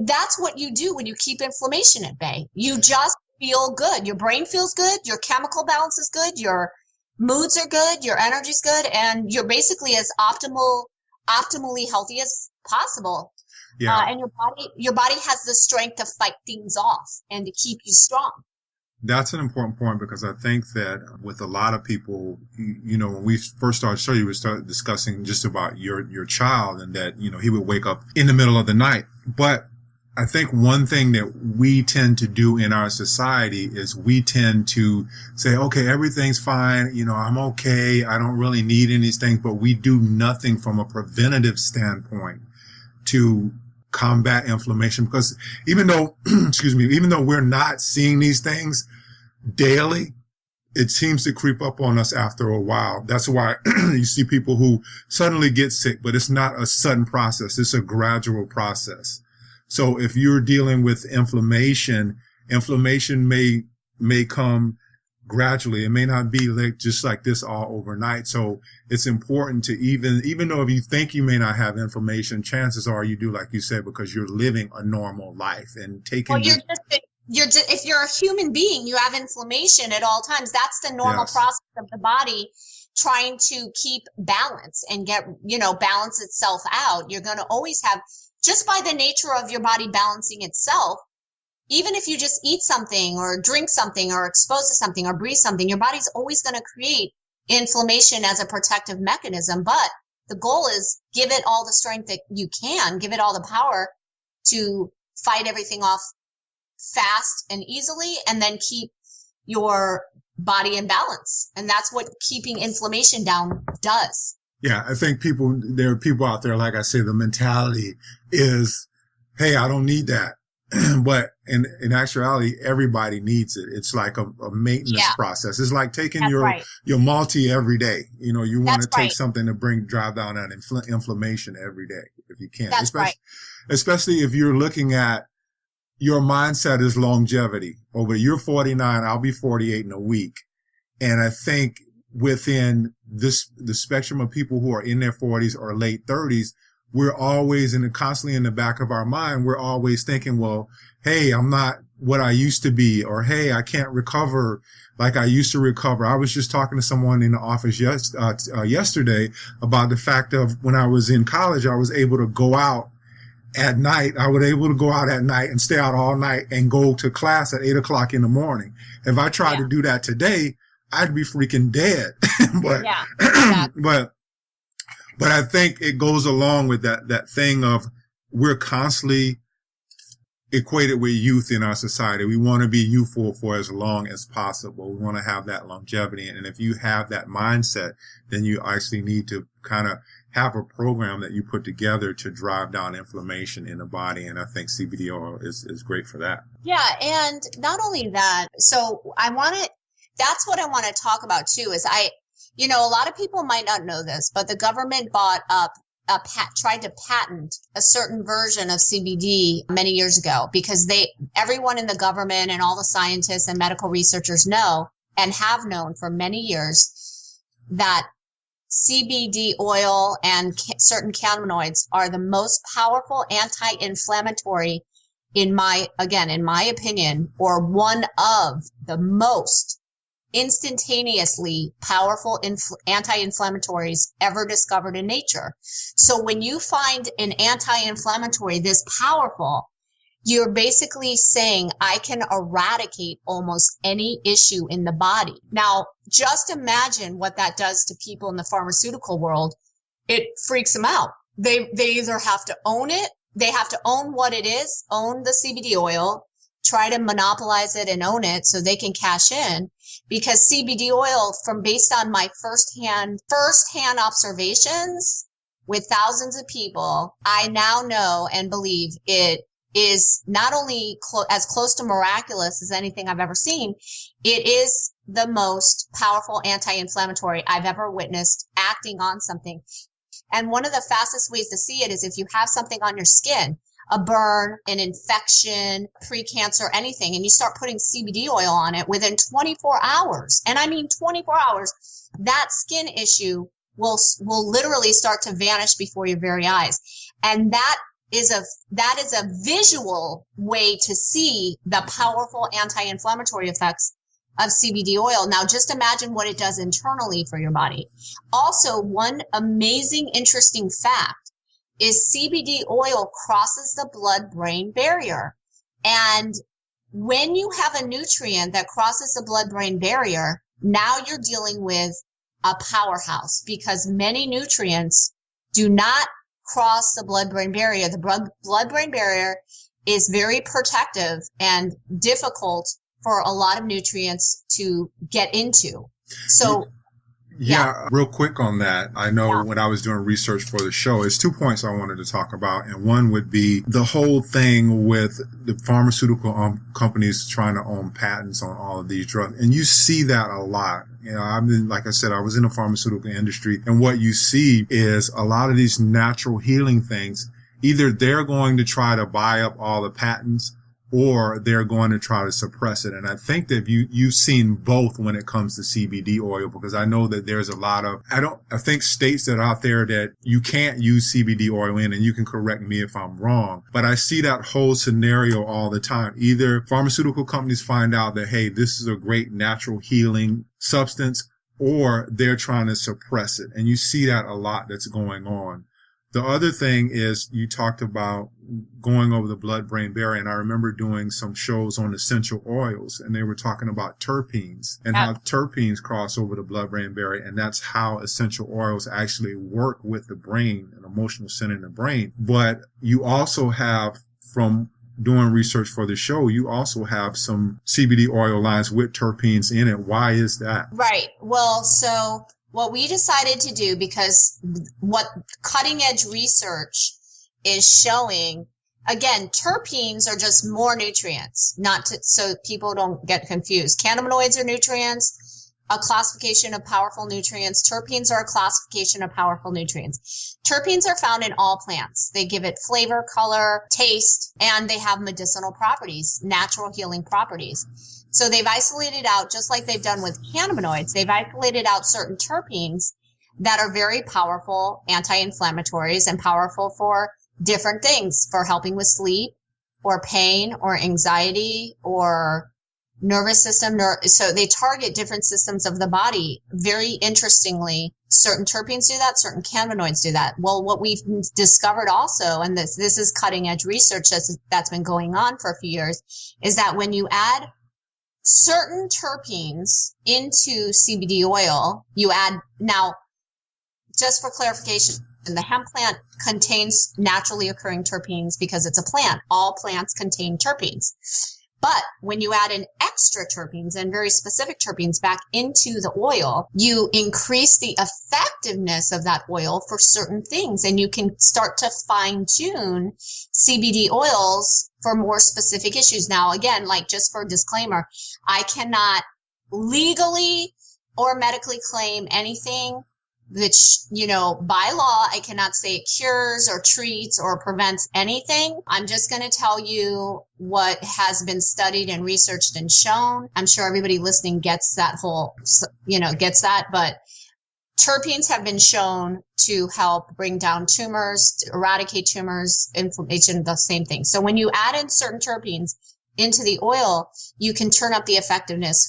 That's what you do when you keep inflammation at bay. You just feel good. Your brain feels good. Your chemical balance is good. Your moods are good. Your energy's good. And you're basically as optimally healthy as possible. Yeah. And your body has the strength to fight things off and to keep you strong. That's an important point, because I think that with a lot of people, when we first started the show, we started discussing just about your child, and that, he would wake up in the middle of the night. But I think one thing that we tend to do in our society is we tend to say, okay, everything's fine. I'm okay. I don't really need any of these things, but we do nothing from a preventative standpoint to combat inflammation, because even though we're not seeing these things daily, it seems to creep up on us after a while. That's why you see people who suddenly get sick, but it's not a sudden process. It's a gradual process. So if you're dealing with inflammation may come gradually. It may not be just like this all overnight. So it's important to even though if you think you may not have inflammation, chances are you do, like you said, because you're living a normal life and taking. Well, if you're a human being, you have inflammation at all times. That's the normal process of the body trying to keep balance and balance itself out. You're going to always have, just by the nature of your body balancing itself, even if you just eat something or drink something or expose to something or breathe something, your body's always going to create inflammation as a protective mechanism. But the goal is give it all the strength that you can, give it all the power to fight everything off fast and easily, and then keep your body in balance. And that's what keeping inflammation down does. Yeah, I think there are people out there, like I say, the mentality is, hey, I don't need that. But in actuality, everybody needs it. It's like a maintenance process. It's like taking your multi every day. You want to take something to drive down that inflammation every day if you can. Especially if you're looking at your mindset is longevity. You're 49, I'll be 48 in a week. And I think within the spectrum of people who are in their 40s or late 30s, we're always constantly in the back of our mind, we're always thinking, well, hey, I'm not what I used to be, or hey, I can't recover like I used to recover. I was just talking to someone in the office yesterday about the fact of when I was in college, I was able to go out at night. I was able to go out at night and stay out all night and go to class at 8 o'clock in the morning. If I tried to do that today, I'd be freaking dead. But I think it goes along with that thing of we're constantly equated with youth in our society. We want to be youthful for as long as possible. We want to have that longevity. And if you have that mindset, then you actually need to kind of have a program that you put together to drive down inflammation in the body. And I think CBD oil is great for that. Yeah. And not only that, so that's what I want to talk about too, is a lot of people might not know this, but the government bought up tried to patent a certain version of CBD many years ago, because everyone in the government and all the scientists and medical researchers know and have known for many years that CBD oil and certain cannabinoids are the most powerful anti-inflammatory in my opinion, or one of the most instantaneously powerful anti-inflammatories ever discovered in nature. So when you find an anti-inflammatory this powerful, you're basically saying I can eradicate almost any issue in the body. Now, just imagine what that does to people in the pharmaceutical world. It freaks them out. They either have to own it, they have to own what it is, own the CBD oil, try to monopolize it and own it so they can cash in, because CBD oil, from based on my firsthand observations with thousands of people, I now know and believe it is not only as close to miraculous as anything I've ever seen, it is the most powerful anti-inflammatory I've ever witnessed acting on something. And one of the fastest ways to see it is if you have something on your skin, a burn, an infection, pre-cancer, anything, and you start putting CBD oil on it within 24 hours, and I mean 24 hours, that skin issue will literally start to vanish before your very eyes. And that is a visual way to see the powerful anti-inflammatory effects of CBD oil. Now, just imagine what it does internally for your body. Also, one amazing, interesting fact is CBD oil crosses the blood-brain barrier. And when you have a nutrient that crosses the blood-brain barrier, now you're dealing with a powerhouse, because many nutrients do not cross the blood-brain barrier. The blood-brain barrier is very protective and difficult for a lot of nutrients to get into. So, yeah, real quick on that. I know when I was doing research for the show, it's 2 points I wanted to talk about. And one would be the whole thing with the pharmaceutical companies trying to own patents on all of these drugs. And you see that a lot. You know, like I said, I was in the pharmaceutical industry, and what you see is a lot of these natural healing things. Either they're going to try to buy up all the patents, or they're going to try to suppress it. And I think that you've seen both when it comes to CBD oil, because I know that there's a lot of, I think states that are out there that you can't use CBD oil in, and you can correct me if I'm wrong, but I see that whole scenario all the time. Either pharmaceutical companies find out that, hey, this is a great natural healing substance, or they're trying to suppress it. And you see that a lot that's going on. The other thing is, you talked about going over the blood-brain barrier, and I remember doing some shows on essential oils, and they were talking about terpenes and how terpenes cross over the blood-brain barrier, and that's how essential oils actually work with the brain, an emotional center in the brain. But you also have, from doing research for the show, you also have some CBD oil lines with terpenes in it. Why is that? Right. Well, so what we decided to do, because what cutting edge research is showing, again, terpenes are just more nutrients, so people don't get confused. Cannabinoids are nutrients, a classification of powerful nutrients. Terpenes are a classification of powerful nutrients. Terpenes are found in all plants. They give it flavor, color, taste, and they have medicinal properties, natural healing properties. So they've isolated out, just like they've done with cannabinoids, they've isolated out certain terpenes that are very powerful anti-inflammatories and powerful for different things, for helping with sleep or pain or anxiety or nervous system. So they target different systems of the body. Very interestingly, certain terpenes do that, certain cannabinoids do that. Well, what we've discovered also, and this is cutting edge research that's been going on for a few years, is that when you add certain terpenes into CBD oil, you add, now, just for clarification, the hemp plant contains naturally occurring terpenes because it's a plant. All plants contain terpenes. But when you add in extra terpenes and very specific terpenes back into the oil, you increase the effectiveness of that oil for certain things, and you can start to fine tune CBD oils for more specific issues. Now, again, like, just for a disclaimer, I cannot legally or medically claim anything which, by law, I cannot say it cures or treats or prevents anything. I'm just going to tell you what has been studied and researched and shown. I'm sure everybody listening gets that but terpenes have been shown to help bring down tumors, to eradicate tumors, inflammation, the same thing. So when you add in certain terpenes into the oil, you can turn up the effectiveness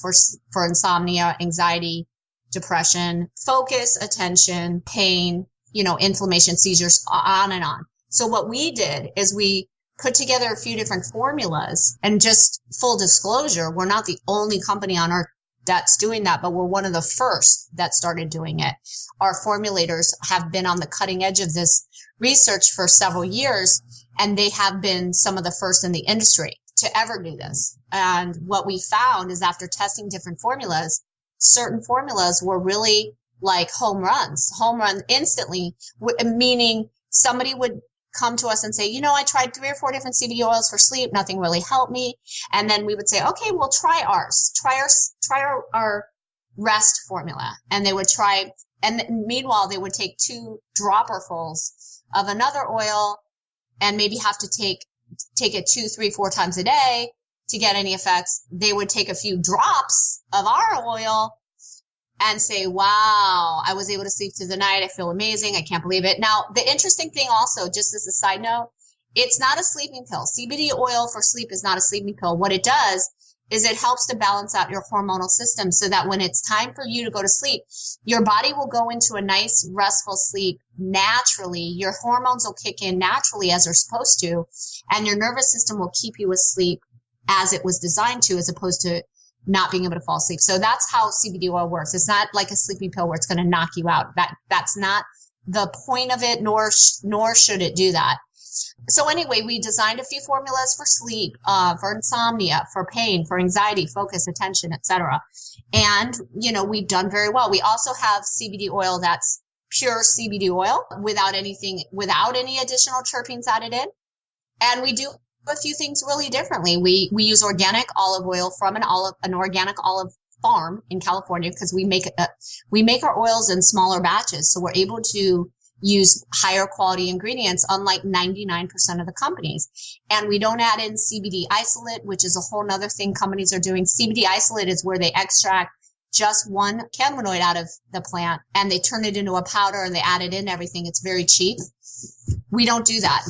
for insomnia, anxiety, depression, focus, attention, pain, inflammation, seizures, on and on. So what we did is we put together a few different formulas. And just full disclosure, we're not the only company on earth that's doing that, but we're one of the first that started doing it. Our formulators have been on the cutting edge of this research for several years, and they have been some of the first in the industry to ever do this. And what we found is after testing different formulas, certain formulas were really like home run instantly, meaning somebody would come to us and say, I tried 3 or 4 different CBD oils for sleep. Nothing really helped me. And then we would say, okay, well, try ours. Try our rest formula. And they would try. And meanwhile, they would take 2 dropperfuls of another oil and maybe have to take it 2, 3, 4 times a day to get any effects. They would take a few drops of our oil and say, wow, I was able to sleep through the night. I feel amazing. I can't believe it. Now, the interesting thing also, just as a side note, it's not a sleeping pill. CBD oil for sleep is not a sleeping pill. What it does is it helps to balance out your hormonal system so that when it's time for you to go to sleep, your body will go into a nice, restful sleep naturally. Your hormones will kick in naturally as they're supposed to, and your nervous system will keep you asleep as it was designed to, as opposed to not being able to fall asleep. So that's how CBD oil works. It's not like a sleeping pill where it's going to knock you out. That's not the point of it, nor should it do that. So anyway, we designed a few formulas for sleep, for insomnia, for pain, for anxiety, focus, attention, etc. And, we've done very well. We also have CBD oil that's pure CBD oil without any additional terpenes added in. And we do a few things really differently. We use organic olive oil from an organic olive farm in California, because we make our oils in smaller batches, so we're able to use higher quality ingredients, unlike 99% of the companies. And we don't add in CBD isolate, which is a whole nother thing companies are doing. CBD isolate is where they extract just one cannabinoid out of the plant and they turn it into a powder and they add it in everything. It's very cheap. We don't do that.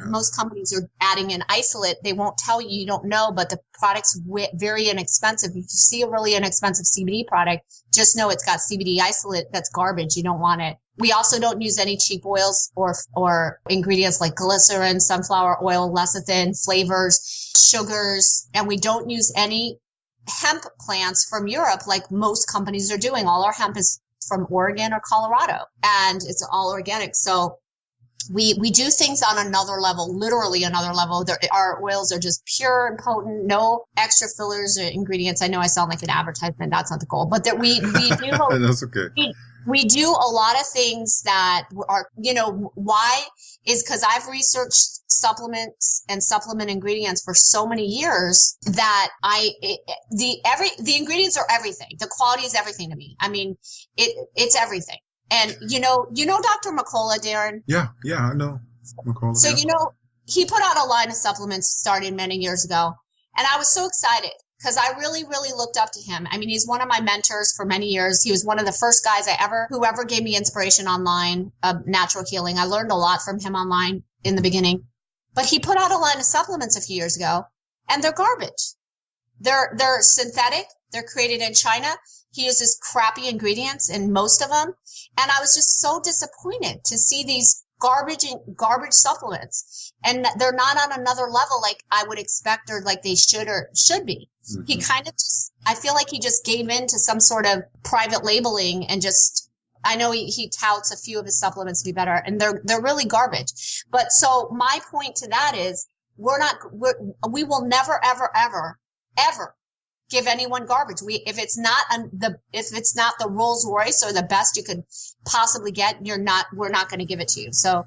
Most companies are adding in isolate. They won't tell you, you don't know, but the product's very inexpensive. If you see a really inexpensive CBD product, just know it's got CBD isolate. That's garbage. You don't want it. We also don't use any cheap oils or ingredients like glycerin, sunflower oil, lecithin, flavors, sugars, and we don't use any hemp plants from Europe like most companies are doing. All our hemp is from Oregon or Colorado, and it's all organic. So we do things on another level, literally another level. Our oils are just pure and potent, no extra fillers or ingredients. I know I sound like an advertisement. That's not the goal, but that we do. That's okay. We do a lot of things that are, why is because I've researched supplements and supplement ingredients for so many years that the ingredients are everything. The quality is everything to me. I mean, it's everything. And Dr. McCullough, Darren? Yeah, I know McCullough. So, he put out a line of supplements started many years ago. And I was so excited because I really, really looked up to him. I mean, he's one of my mentors for many years. He was one of the first guys whoever gave me inspiration online of natural healing. I learned a lot from him online in the beginning. But he put out a line of supplements a few years ago, and they're garbage. They're synthetic. They're created in China. He uses crappy ingredients in most of them. And I was just so disappointed to see these garbage supplements. And they're not on another level like I would expect or like they should be. Mm-hmm. He kind of I feel like he just gave in to some sort of private labeling and I know he touts a few of his supplements to be better, and they're really garbage. But so my point to that is we will never, ever, ever, ever give anyone garbage. If it's not the Rolls Royce or the best you could possibly get, we're not going to give it to you. So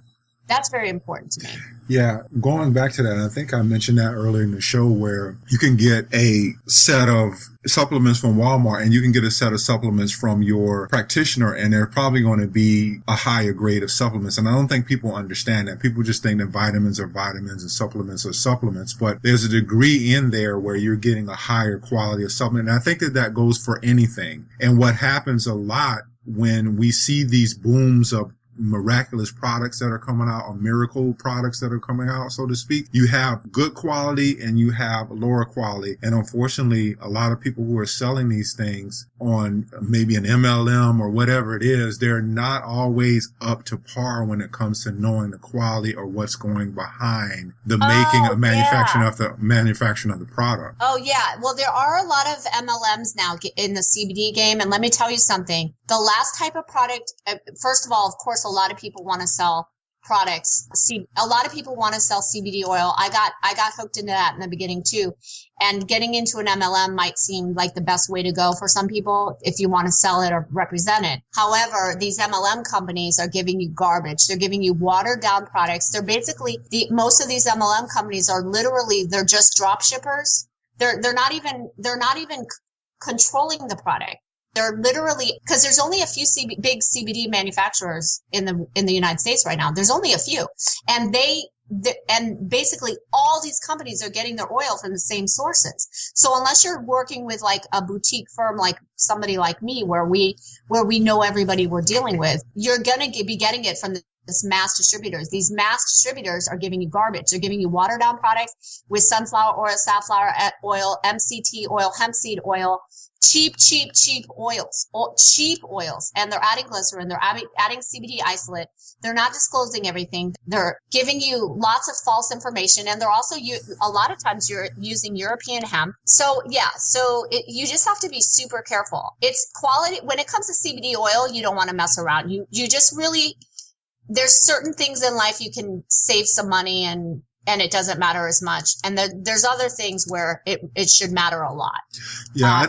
that's very important to me. Yeah. Going back to that, I think I mentioned that earlier in the show where you can get a set of supplements from Walmart and you can get a set of supplements from your practitioner, and they're probably going to be a higher grade of supplements. And I don't think people understand that. People just think that vitamins are vitamins and supplements are supplements, but there's a degree in there where you're getting a higher quality of supplement. And I think that goes for anything. And what happens a lot when we see these booms of miraculous products that are coming out, or miracle products that are coming out, so to speak. You have good quality and you have lower quality. And unfortunately, a lot of people who are selling these things on maybe an MLM or whatever it is, they're not always up to par when it comes to knowing the quality or what's going behind the making of manufacturing of the product. Oh yeah. Well, there are a lot of MLMs now in the CBD game. And let me tell you something. The last type of product, first of all, of course, a lot of people want to sell products. A lot of people want to sell CBD oil. I got hooked into that in the beginning too. And getting into an MLM might seem like the best way to go for some people if you want to sell it or represent it. However, these MLM companies are giving you garbage. They're giving you watered down products. They're basically, most of these MLM companies are literally, they're just drop shippers. They're not even controlling the product. They're literally, because there's only a few big CBD manufacturers in the United States right now. There's only a few, and and basically all these companies are getting their oil from the same sources. So unless you're working with like a boutique firm, like somebody like me, where we know everybody we're dealing with, you're gonna be getting it from this mass distributors. These mass distributors are giving you garbage. They're giving you watered down products with sunflower oil, safflower oil, MCT oil, hemp seed oil, cheap oils. And they're adding glycerin. They're adding CBD isolate. They're not disclosing everything. They're giving you lots of false information. And they're also, a lot of times you're using European hemp. So yeah, you just have to be super careful. It's quality. When it comes to CBD oil, you don't want to mess around. You just really, there's certain things in life you can save some money and it doesn't matter as much. And there's other things where it should matter a lot. Yeah.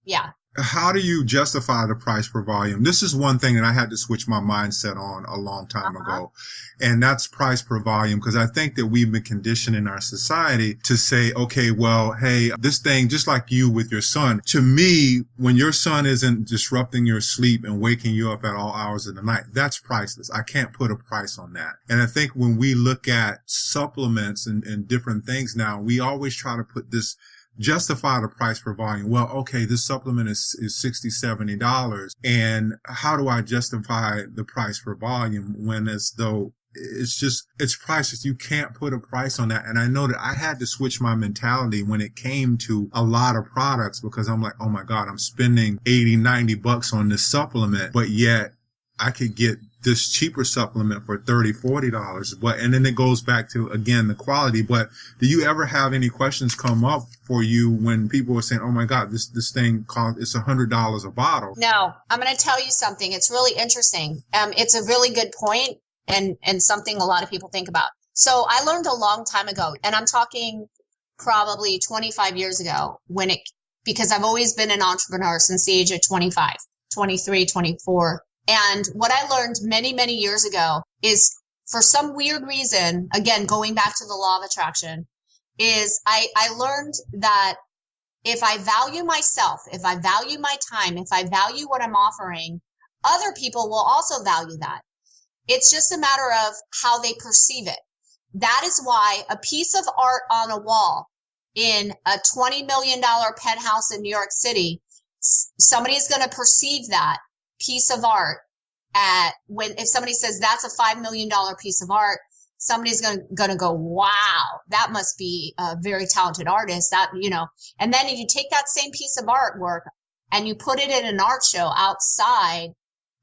Yeah. How do you justify the price per volume? This is one thing that I had to switch my mindset on a long time ago. And that's price per volume, because I think that we've been conditioned in our society to say, okay, well, hey, this thing, just like you with your son, to me, when your son isn't disrupting your sleep and waking you up at all hours of the night, that's priceless. I can't put a price on that. And I think when we look at supplements and different things now, we always try to put this, justify the price per volume. Well, okay, this supplement is $60, $70. And how do I justify the price per volume when as though it's priceless? You can't put a price on that. And I know that I had to switch my mentality when it came to a lot of products, because I'm like, oh my God, I'm spending $80, $90 on this supplement, but yet I could get this cheaper supplement for $30, $40. And then it goes back to, again, the quality. But do you ever have any questions come up for you when people are saying, oh my God, this thing it's $100 a bottle? No, I'm going to tell you something. It's really interesting. It's a really good point and something a lot of people think about. So I learned a long time ago, and I'm talking probably 25 years ago, because I've always been an entrepreneur since the age of 25, 23, 24. And what I learned many, many years ago is, for some weird reason, again, going back to the law of attraction, is I learned that if I value myself, if I value my time, if I value what I'm offering, other people will also value that. It's just a matter of how they perceive it. That is why a piece of art on a wall in a $20 million penthouse in New York City, somebody is going to perceive that piece of art if somebody says that's a $5 million piece of art, somebody's going to go, wow, that must be a very talented artist, and then if you take that same piece of artwork and you put it in an art show outside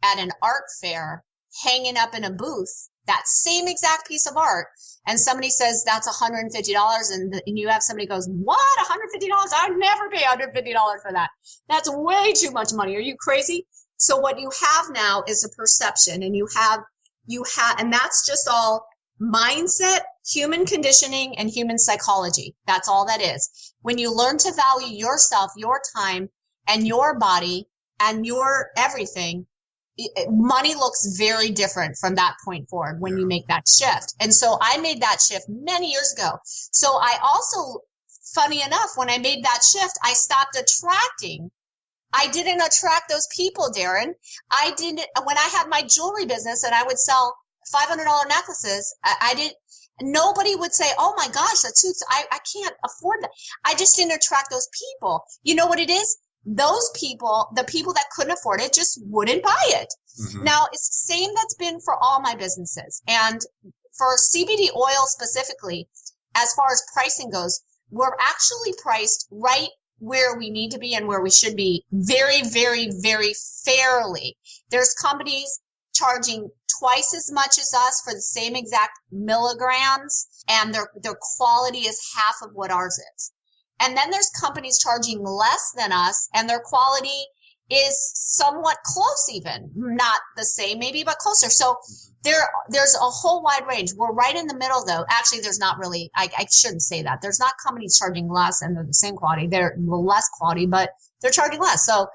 at an art fair, hanging up in a booth, that same exact piece of art, and somebody says that's $150, and you have somebody goes, what, $150? I'd never pay $150 for that. That's way too much money. Are you crazy? So what you have now is a perception, and you have, and that's just all mindset, human conditioning, and human psychology. That's all that is. When you learn to value yourself, your time, and your body, and your everything, money looks very different from that point forward when you make that shift. And so I made that shift many years ago. So I also, funny enough, when I made that shift, I stopped attracting. I didn't attract those people, Darren. When I had my jewelry business and I would sell $500 necklaces, nobody would say, oh my gosh, that suits, I can't afford that. I just didn't attract those people. You know what it is? those people, the people that couldn't afford it, just wouldn't buy it. Mm-hmm. Now, it's the same that's been for all my businesses. And for CBD oil specifically, as far as pricing goes, we're actually priced right where we need to be and where we should be very, very, very fairly. There's companies charging twice as much as us for the same exact milligrams, and their quality is half of what ours is. And then there's companies charging less than us, and their quality is somewhat close even. Not the same maybe, but closer. So there's a whole wide range. We're right in the middle, though. Actually, there's not really, I shouldn't say that. There's not companies charging less and they're the same quality. They're less quality, but they're charging less. So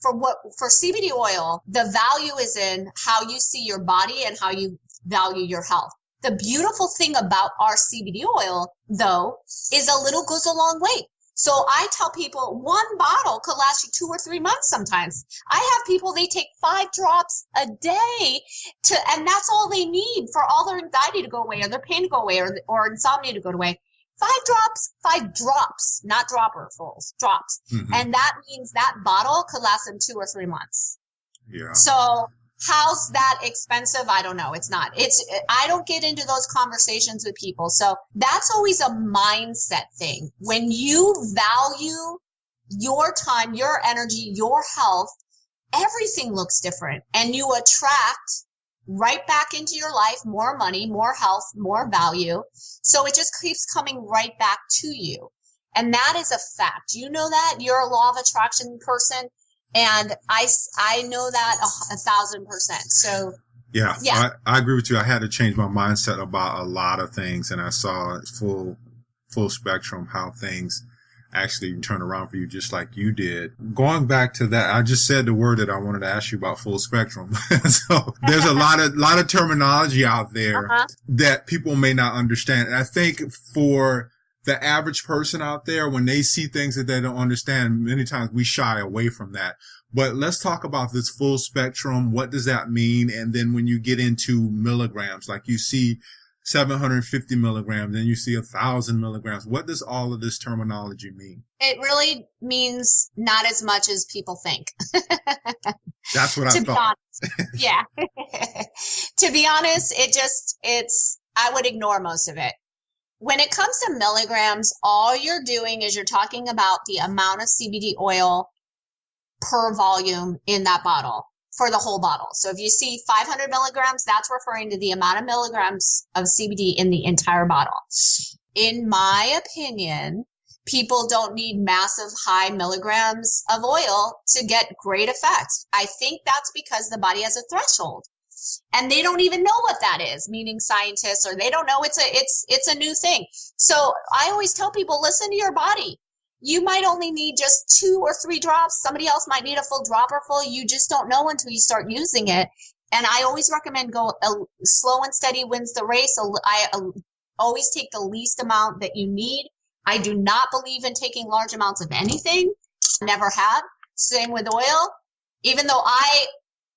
for CBD oil, the value is in how you see your body and how you value your health. The beautiful thing about our CBD oil, though, is a little goes a long way. So I tell people one bottle could last you 2 or 3 months sometimes. I have people, they take 5 drops a day and that's all they need for all their anxiety to go away or their pain to go away or insomnia to go away. 5 drops, not dropperfuls, drops. Mm-hmm. And that means that bottle could last them 2 or 3 months. Yeah. So how's that expensive? I don't know. It's not. I don't get into those conversations with people. So that's always a mindset thing. When you value your time, your energy, your health, everything looks different and you attract right back into your life more money, more health, more value. So it just keeps coming right back to you. And that is a fact. You know that? You're a law of attraction person. And I know that 1,000%. So yeah. I agree with you. I had to change my mindset about a lot of things, and I saw full spectrum how things actually turn around for you, just like you did. Going back to that, I just said the word that I wanted to ask you about, full spectrum. So there's a lot of terminology out there that people may not understand, and I think for the average person out there, when they see things that they don't understand, many times we shy away from that. But let's talk about this full spectrum. What does that mean? And then when you get into milligrams, like you see 750 milligrams, then you see 1,000 milligrams. What does all of this terminology mean? It really means not as much as people think. That's what I thought. Yeah. To be honest, I would ignore most of it. When it comes to milligrams, all you're doing is you're talking about the amount of CBD oil per volume in that bottle for the whole bottle. So if you see 500 milligrams, that's referring to the amount of milligrams of CBD in the entire bottle. In my opinion, people don't need massive high milligrams of oil to get great effects. I think that's because the body has a threshold. And they don't even know what that is, meaning scientists, or they don't know it's a new thing. So I always tell people, listen to your body. You might only need just 2 or 3 drops. Somebody else might need a full dropper full. You just don't know until you start using it. And I always recommend go slow and steady wins the race. I always take the least amount that you need. I do not believe in taking large amounts of anything. Never have. Same with oil. Even though I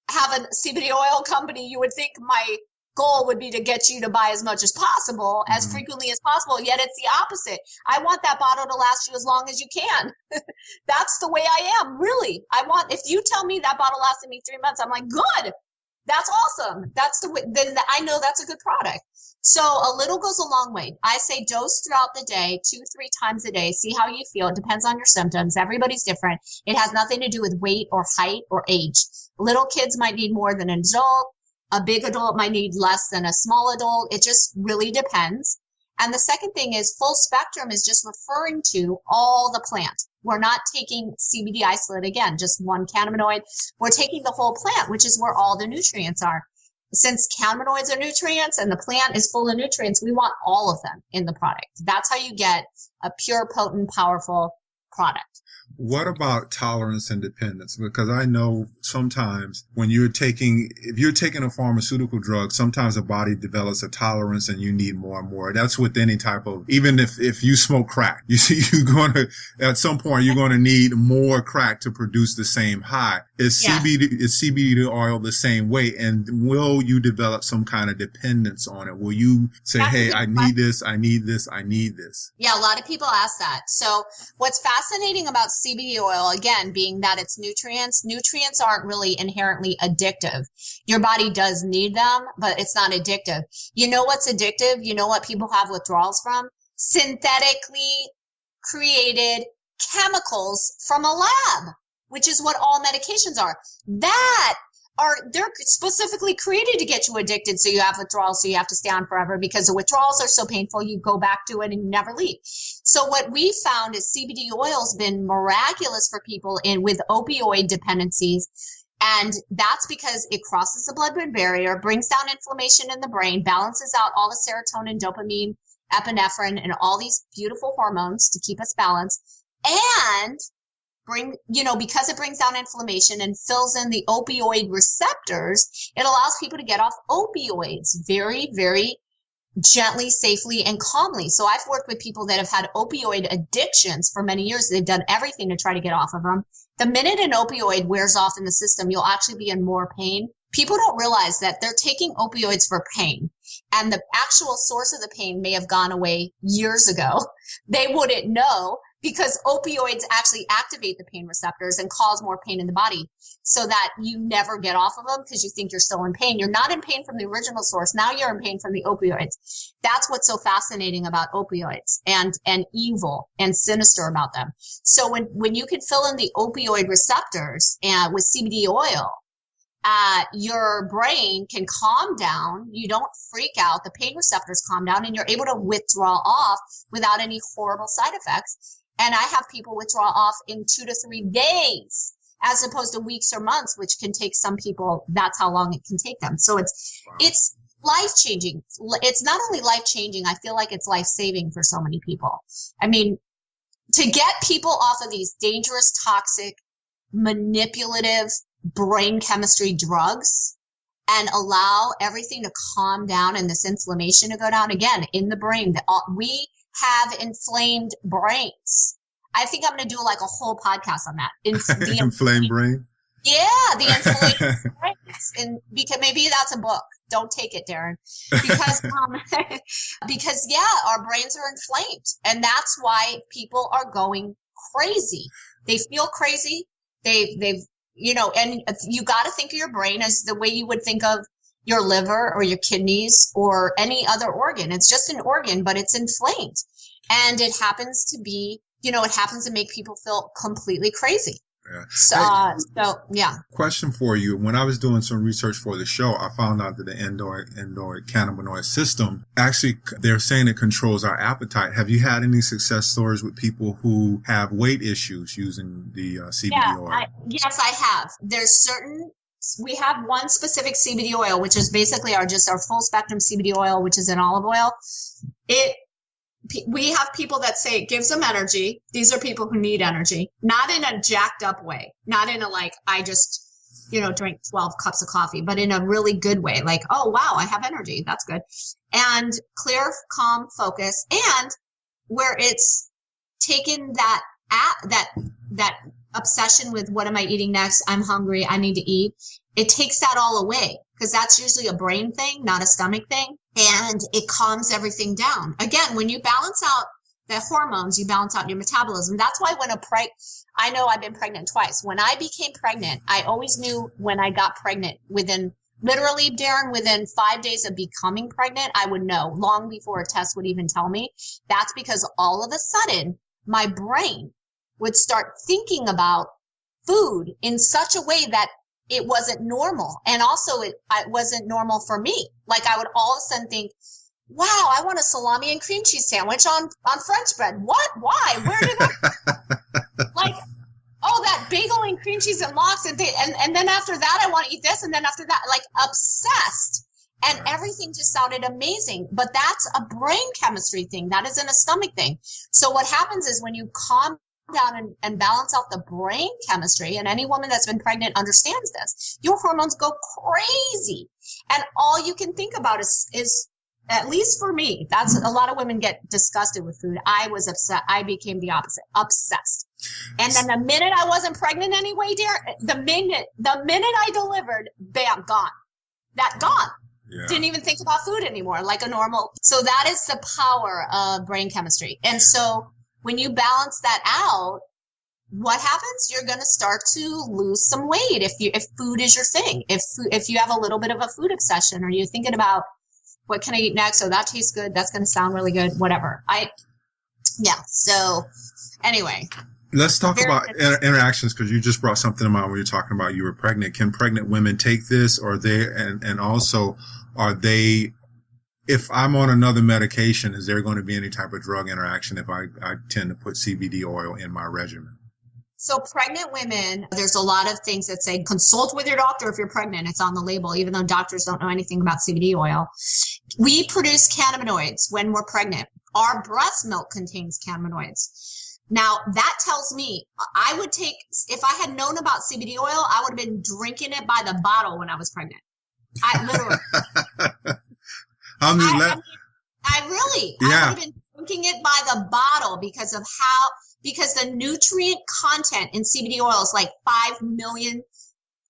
have a CBD oil company, you would think my goal would be to get you to buy as much as possible, as frequently as possible. Yet it's the opposite. I want that bottle to last you as long as you can. That's the way I am, really. If you tell me that bottle lasted me 3 months, I'm like, good. That's awesome. That's the way, then I know that's a good product. So a little goes a long way. I say dose throughout the day, 2-3 times a day. See how you feel. It depends on your symptoms. Everybody's different. It has nothing to do with weight or height or age. Little kids might need more than an adult. A big adult might need less than a small adult. It just really depends. And the second thing is full spectrum is just referring to all the plant. We're not taking CBD isolate again, just one cannabinoid. We're taking the whole plant, which is where all the nutrients are. Since cannabinoids are nutrients and the plant is full of nutrients, we want all of them in the product. That's how you get a pure, potent, powerful product. What about tolerance and dependence? Because I know sometimes if you're taking a pharmaceutical drug, sometimes the body develops a tolerance and you need more and more. That's with any type of, even if you smoke crack, at some point, you're going to need more crack to produce the same high. Is CBD oil the same way? And will you develop some kind of dependence on it? Will you say, hey, I need this, I need this, I need this? Yeah, a lot of people ask that. So what's fascinating about CBD oil, again, being that it's nutrients aren't really inherently addictive. Your body does need them, but it's not addictive. You know what's addictive? You know what people have withdrawals from? Synthetically created chemicals from a lab, which is what all medications are. They're specifically created to get you addicted, so you have withdrawals, so you have to stay on forever because the withdrawals are so painful, you go back to it and you never leave. So what we found is CBD oil's been miraculous for people with opioid dependencies, and that's because it crosses the blood-brain barrier, brings down inflammation in the brain, balances out all the serotonin, dopamine, epinephrine, and all these beautiful hormones to keep us balanced, and because it brings down inflammation and fills in the opioid receptors, it allows people to get off opioids very, very gently, safely, and calmly. So I've worked with people that have had opioid addictions for many years. They've done everything to try to get off of them. The minute an opioid wears off in the system, you'll actually be in more pain. People don't realize that they're taking opioids for pain, and the actual source of the pain may have gone away years ago. They wouldn't know, because opioids actually activate the pain receptors and cause more pain in the body, so that you never get off of them because you think you're still in pain. You're not in pain from the original source. Now you're in pain from the opioids. That's what's so fascinating about opioids and evil and sinister about them. So when you can fill in the opioid receptors with CBD oil, your brain can calm down. You don't freak out. The pain receptors calm down, and you're able to withdraw off without any horrible side effects. And I have people withdraw off in 2 to 3 days, as opposed to weeks or months, which can take some people. That's how long it can take them. So it's life-changing. It's not only life-changing, I feel like it's life-saving for so many people. I mean, to get people off of these dangerous, toxic, manipulative brain chemistry drugs and allow everything to calm down and this inflammation to go down, again, in the brain, we have inflamed brains. I think I'm going to do like a whole podcast on that. The inflamed brain? Yeah, the inflamed brains. And because maybe that's a book. Don't take it, Darren. Because our brains are inflamed. And that's why people are going crazy. They feel crazy. And you got to think of your brain as the way you would think of your liver or your kidneys or any other organ. It's just an organ, but it's inflamed. And it happens to be, it happens to make people feel completely crazy. Yeah. Yeah. Question for you. When I was doing some research for the show, I found out that the endoid cannabinoid system, actually, they're saying it controls our appetite. Have you had any success stories with people who have weight issues using the CBD oil? Yes, I have. We have one specific CBD oil, which is basically our full spectrum CBD oil, which is an olive oil. We have people that say it gives them energy. These are people who need energy, not in a jacked up way, not in a I just, drink 12 cups of coffee, but in a really good way. Like, oh, wow, I have energy. That's good. And clear, calm, focus. And where it's taken that obsession with what am I eating next? I'm hungry. I need to eat. It takes that all away, because that's usually a brain thing, not a stomach thing. And it calms everything down. Again, when you balance out the hormones, you balance out your metabolism. That's why I know I've been pregnant twice. When I became pregnant, I always knew when I got pregnant literally, Darren, within 5 days of becoming pregnant, I would know long before a test would even tell me. That's because all of a sudden my brain would start thinking about food in such a way that it wasn't normal. And also it wasn't normal for me. Like I would all of a sudden think, wow, I want a salami and cream cheese sandwich on French bread. What? Why? Where did I that bagel and cream cheese and lox and then after that I want to eat this, and then after that, obsessed. And everything just sounded amazing. But that's a brain chemistry thing. That isn't a stomach thing. So what happens is when you calm down and balance out the brain chemistry, and any woman that's been pregnant understands this, your hormones go crazy. And all you can think about is at least for me, that's a lot of women get disgusted with food. I was upset. I became the opposite, obsessed. And then the minute I wasn't pregnant anyway, dear, the minute I delivered, bam, gone. Gone. Yeah. Didn't even think about food anymore, like a normal. So that is the power of brain chemistry. And so when you balance that out, what happens? You're going to start to lose some weight if food is your thing. If you have a little bit of a food obsession, or you're thinking about what can I eat next? Oh, that tastes good. That's going to sound really good. Whatever. So anyway. Let's talk about interactions, because you just brought something to mind when you're talking about you were pregnant. Can pregnant women take this, or and also are they, if I'm on another medication, is there going to be any type of drug interaction if I tend to put CBD oil in my regimen? So pregnant women, there's a lot of things that say consult with your doctor if you're pregnant. It's on the label, even though doctors don't know anything about CBD oil. We produce cannabinoids when we're pregnant. Our breast milk contains cannabinoids. Now, that tells me I would take, if I had known about CBD oil, I would have been drinking it by the bottle when I was pregnant. I literally. I would have been drinking it by the bottle because the nutrient content in CBD oil is like 5 million.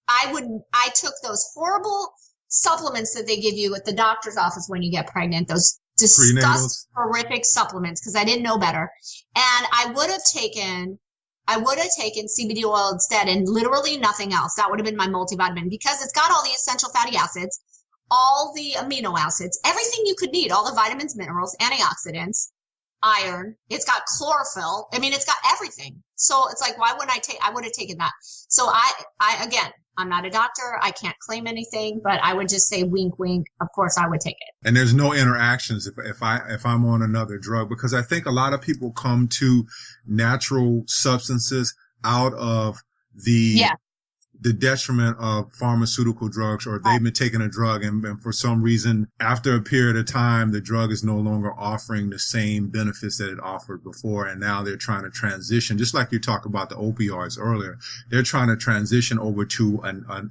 I took those horrible supplements that they give you at the doctor's office when you get pregnant, those disgusting, horrific supplements, because I didn't know better. And I would have taken CBD oil instead, and literally nothing else. That would have been my multivitamin, because it's got all the essential fatty acids, all the amino acids, everything you could need, all the vitamins, minerals, antioxidants, iron. It's got chlorophyll. I mean, it's got everything. So it's like, why wouldn't I would have taken that. So again, I'm not a doctor. I can't claim anything, but I would just say wink, wink. Of course I would take it. And there's no interactions if I'm on another drug, because I think a lot of people come to natural substances out of the detriment of pharmaceutical drugs, or they've been taking a drug and for some reason, after a period of time, the drug is no longer offering the same benefits that it offered before. And now they're trying to transition, just like you talked about the opioids earlier. They're trying to transition over to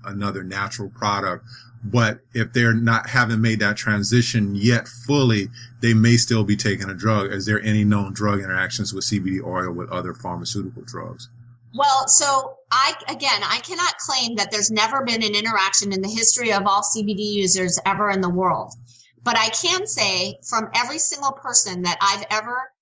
another natural product. But if they're haven't made that transition yet fully, they may still be taking a drug. Is there any known drug interactions with CBD oil with other pharmaceutical drugs? Well, so I cannot claim that there's never been an interaction in the history of all CBD users ever in the world. But I can say from every single person that I've ever,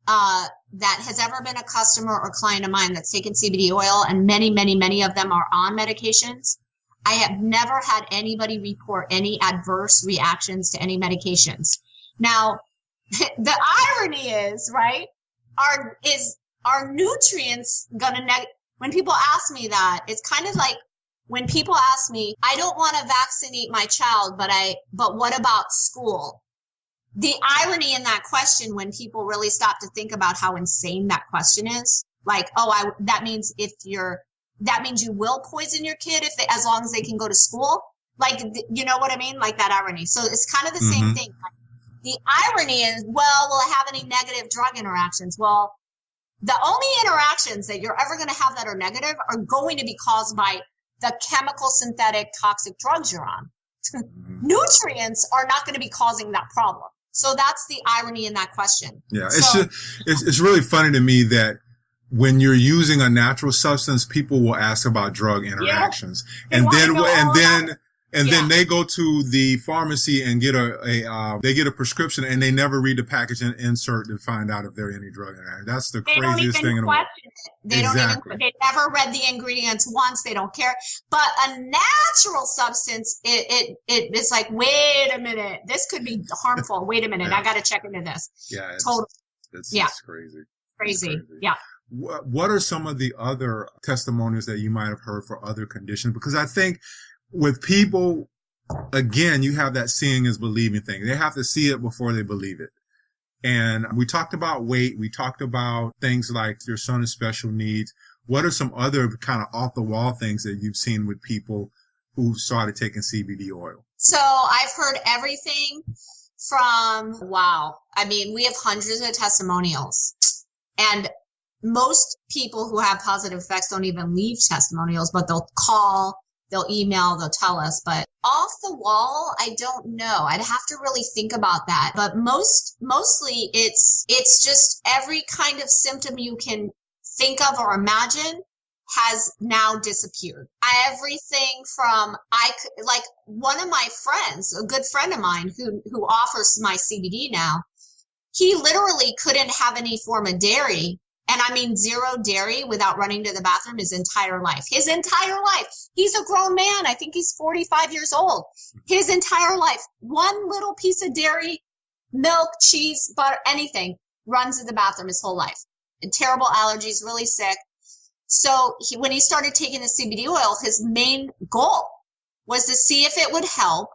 that has ever been a customer or client of mine that's taken CBD oil, and many, many, many of them are on medications, I have never had anybody report any adverse reactions to any medications. Now, the irony is, right, are nutrients gonna when people ask me that, it's kind of like when people ask me, I don't want to vaccinate my child, but what about school? The irony in that question, when people really stop to think about how insane that question is, like, that means you will poison your kid as long as they can go to school. Like, you know what I mean? Like that irony. So it's kind of the same thing. The irony is, well, will I have any negative drug interactions? Well, the only interactions that you're ever going to have that are negative are going to be caused by the chemical, synthetic, toxic drugs you're on. Nutrients are not going to be causing that problem. So that's the irony in that question. Yeah, it's really funny to me that when you're using a natural substance, people will ask about drug interactions, and then they go to the pharmacy and get a prescription, and they never read the package and insert to find out if there are any drug interactions. That's the craziest thing in the world. They never read the ingredients once. They don't care. But a natural substance, it's like, wait a minute, this could be harmful. Wait a minute, I got to check into this. Yeah, it's crazy. Crazy. Yeah. What are some of the other testimonials that you might have heard for other conditions? Because I think with people, again, you have that seeing is believing thing. They have to see it before they believe it. And we talked about weight. We talked about things like your son has special needs. What are some other kind of off the wall things that you've seen with people who started taking CBD oil? So I've heard everything from, we have hundreds of testimonials, and most people who have positive effects don't even leave testimonials, but they'll call, they'll email, they'll tell us. But off the wall, I don't know. I'd have to really think about that. But mostly it's just every kind of symptom you can think of or imagine has now disappeared. Everything from, one of my friends, a good friend of mine who offers my CBD now, he literally couldn't have any form of dairy And I mean, 0 dairy without running to the bathroom his entire life. His entire life. He's a grown man. I think he's 45 years old. His entire life. One little piece of dairy, milk, cheese, butter, anything, runs to the bathroom his whole life. And terrible allergies, really sick. So when he started taking the CBD oil, his main goal was to see if it would help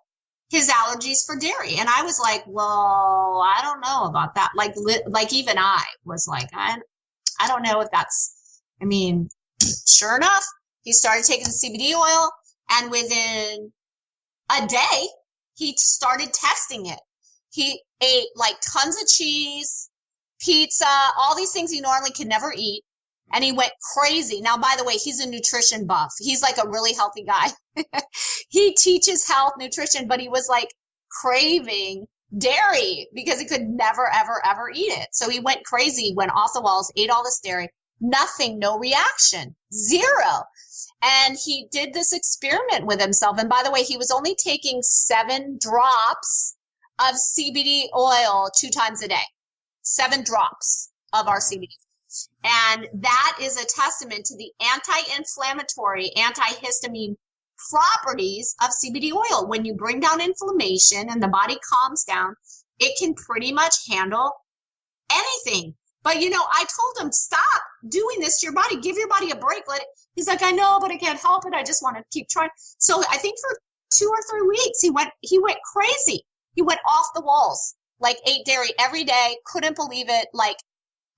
his allergies for dairy. And I was like, well, I don't know about that. Like even I was like, I don't know if that's, I mean, sure enough, he started taking the CBD oil, and within a day, he started testing it. He ate like tons of cheese, pizza, all these things he normally could never eat. And he went crazy. Now, by the way, he's a nutrition buff. He's like a really healthy guy. He teaches health, nutrition, but he was like craving dairy because he could never, ever, ever eat it. So he went crazy, went off the walls, ate all this dairy, nothing, no reaction, 0. And he did this experiment with himself. And by the way, he was only taking 7 drops of CBD oil 2 times a day, 7 drops of our CBD. And that is a testament to the anti-inflammatory, antihistamine properties of CBD oil. When you bring down inflammation and the body calms down, it can pretty much handle anything. But, I told him, stop doing this to your body. Give your body a break. He's like, I know, but I can't help it. I just want to keep trying. So I think for 2 or 3 weeks, he went crazy. He went off the walls, like ate dairy every day. Couldn't believe it.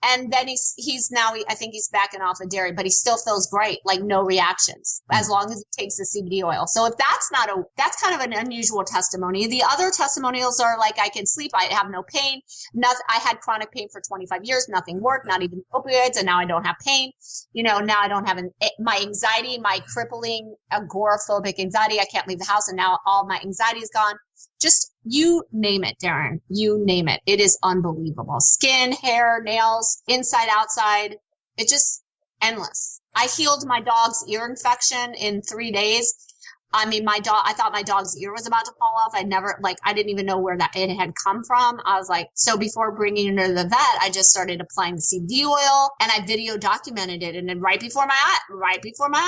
And then he's now, I think he's backing off of dairy, but he still feels great, like no reactions, as long as he takes the CBD oil. So if that's kind of an unusual testimony. The other testimonials are like, I can sleep, I have no pain. I had chronic pain for 25 years, nothing worked, not even opioids, and now I don't have pain. Now I don't have my anxiety, my crippling agoraphobic anxiety. I can't leave the house, and now all my anxiety is gone. Just you name it, Darren. You name it. It is unbelievable. Skin, hair, nails, inside, outside. It's just endless. I healed my dog's ear infection in 3 days. I mean, I thought my dog's ear was about to fall off. I didn't even know where that it had come from. I was like, so before bringing her to the vet, I just started applying the CBD oil, and I video documented it. And then right before my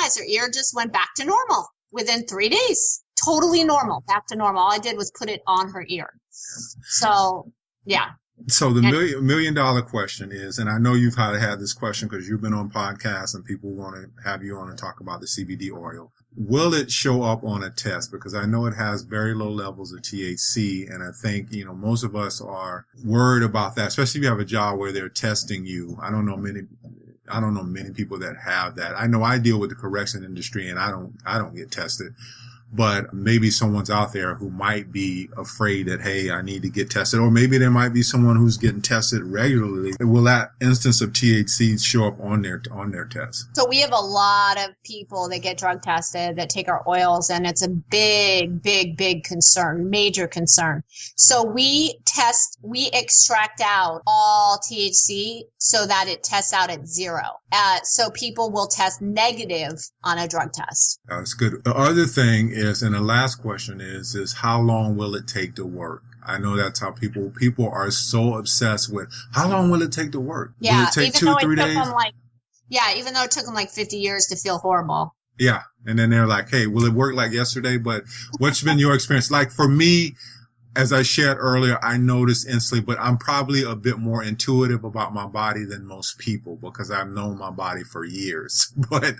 eyes, her ear just went back to normal within 3 days. Totally normal, back to normal. All I did was put it on her ear. So, yeah. So the million dollar question is, and I know you've had this question because you've been on podcasts and people want to have you on and talk about the CBD oil. Will it show up on a test? Because I know it has very low levels of THC, and I think, most of us are worried about that, especially if you have a job where they're testing you. I don't know many people that have that. I know I deal with the correction industry, and I don't get tested. But maybe someone's out there who might be afraid that, hey, I need to get tested. Or maybe there might be someone who's getting tested regularly. Will that instance of THC show up on their test? So we have a lot of people that get drug tested that take our oils, and it's a big, big, big concern, major concern. So we extract out all THC so that it tests out at 0. So people will test negative on a drug test. That's good. The other thing is, and the last question is how long will it take to work? I know that's how people are so obsessed with how long will it take to work? Yeah, will it take 2 or 3 days? Even though it took them like 50 years to feel horrible. Yeah. And then they're like, hey, will it work like yesterday? But what's been your experience? Like for me, as I shared earlier, I noticed instantly, but I'm probably a bit more intuitive about my body than most people because I've known my body for years. But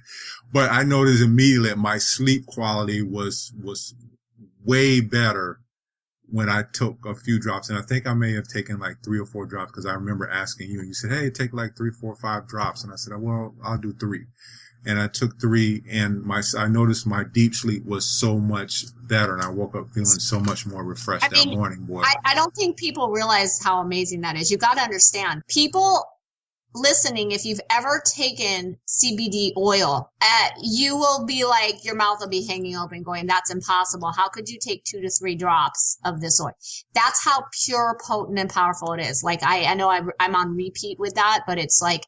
I noticed immediately my sleep quality was way better when I took a few drops. And I think I may have taken like 3 or 4 drops because I remember asking you, and you said, hey, take like 3, 4, 5 drops. And I said, well, I'll do 3. And I took 3, and I noticed my deep sleep was so much better, and I woke up feeling so much more refreshed that morning. Boy, I don't think people realize how amazing that is. You got to understand, people listening, if you've ever taken CBD oil, you will be like, your mouth will be hanging open going, that's impossible. How could you take 2 to 3 drops of this oil? That's how pure, potent, and powerful it is. Like, I know I'm on repeat with that, but it's like,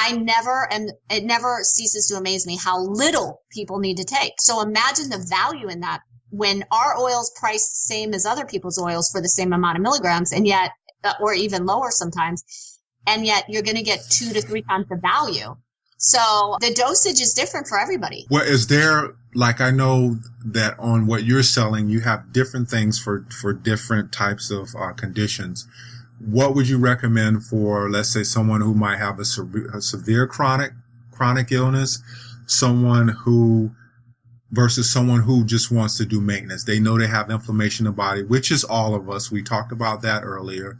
it never ceases to amaze me how little people need to take. So imagine the value in that when our oil's priced the same as other people's oils for the same amount of milligrams, and yet, or even lower sometimes. and yet you're going to get 2 to 3 times the value. So the dosage is different for everybody. Well, is there, like, I know that on what you're selling, you have different things for different types of conditions. What would you recommend for, let's say, someone who might have a severe chronic illness, versus someone who just wants to do maintenance? They know they have inflammation in the body, which is all of us. We talked about that earlier.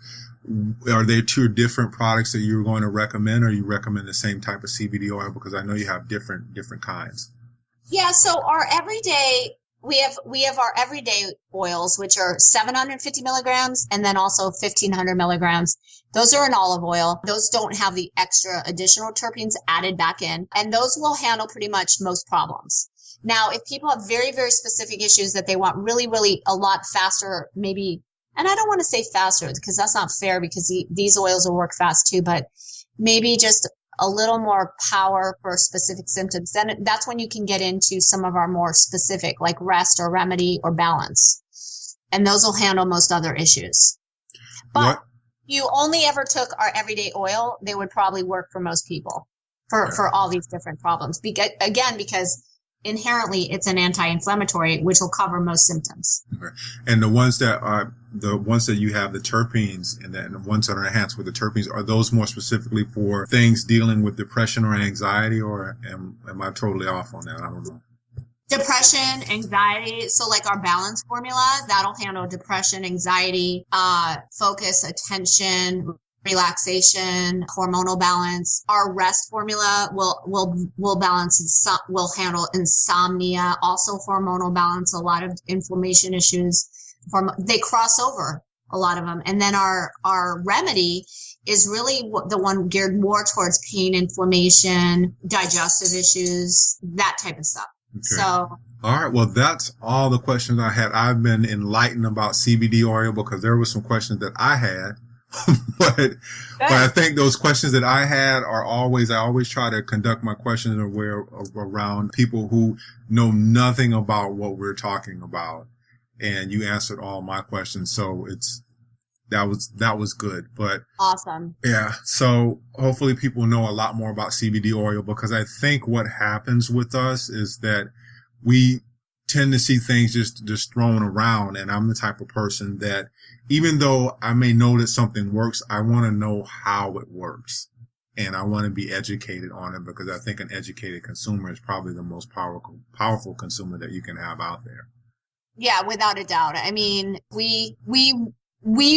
Are there 2 different products that you're going to recommend, or you recommend the same type of CBD oil? Because I know you have different kinds. Yeah. So our everyday, we have our everyday oils, which are 750 milligrams and then also 1500 milligrams. Those are an olive oil. Those don't have the extra additional terpenes added back in, and those will handle pretty much most problems. Now, if people have very, very specific issues that they want really, really a lot faster, maybe, and I don't want to say faster because that's not fair, because these oils will work fast too, but maybe just a little more power for specific symptoms, then that's when you can get into some of our more specific, like rest or remedy or balance. And those will handle most other issues. But if you only ever took our everyday oil, they would probably work for most people for all these different problems. Because inherently it's an anti-inflammatory, which will cover most symptoms. Okay. And the ones that you have the terpenes, and then the ones that are enhanced with the terpenes, are those more specifically for things dealing with depression or anxiety, or am I totally off on that? I don't know. Depression, anxiety. So like our balance formula, that'll handle depression, anxiety, focus, attention, relaxation, hormonal balance. Our rest formula will balance, will handle insomnia, also hormonal balance, a lot of inflammation issues. They cross over, a lot of them. And then our remedy is really the one geared more towards pain, inflammation, digestive issues, that type of stuff. Okay. So. All right. Well, that's all the questions I had. I've been enlightened about CBD oil because there were some questions that I had. but I think those questions that I had I always try to conduct my questions around people who know nothing about what we're talking about. And you answered all my questions. So that was good. But awesome. Yeah. So hopefully people know a lot more about CBD oil, because I think what happens with us is that we tend to see things just thrown around. And I'm the type of person that, even though I may know that something works, I want to know how it works. And I want to be educated on it, because I think an educated consumer is probably the most powerful consumer that you can have out there. Yeah, without a doubt. I mean, we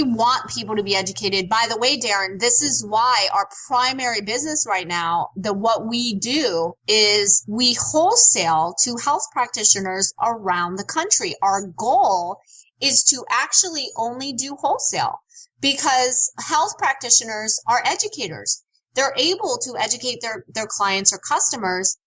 want people to be educated. By the way, Darren, this is why our primary business right now, what we do is we wholesale to health practitioners around the country. Our goal is to actually only do wholesale, because health practitioners are educators. They're able to educate their clients or customers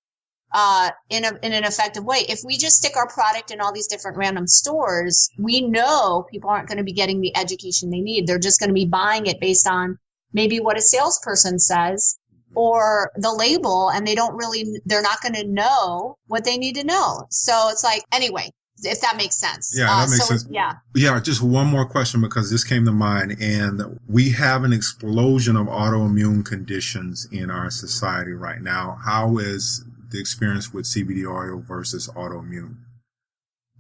in an effective way. If we just stick our product in all these different random stores, we know people aren't going to be getting the education they need. They're just going to be buying it based on maybe what a salesperson says or the label, and they're not going to know what they need to know. So it's like, anyway, if that makes sense. Yeah, that makes sense. Yeah, just one more question, because this came to mind, and we have an explosion of autoimmune conditions in our society right now. How is the experience with CBD oil versus autoimmune?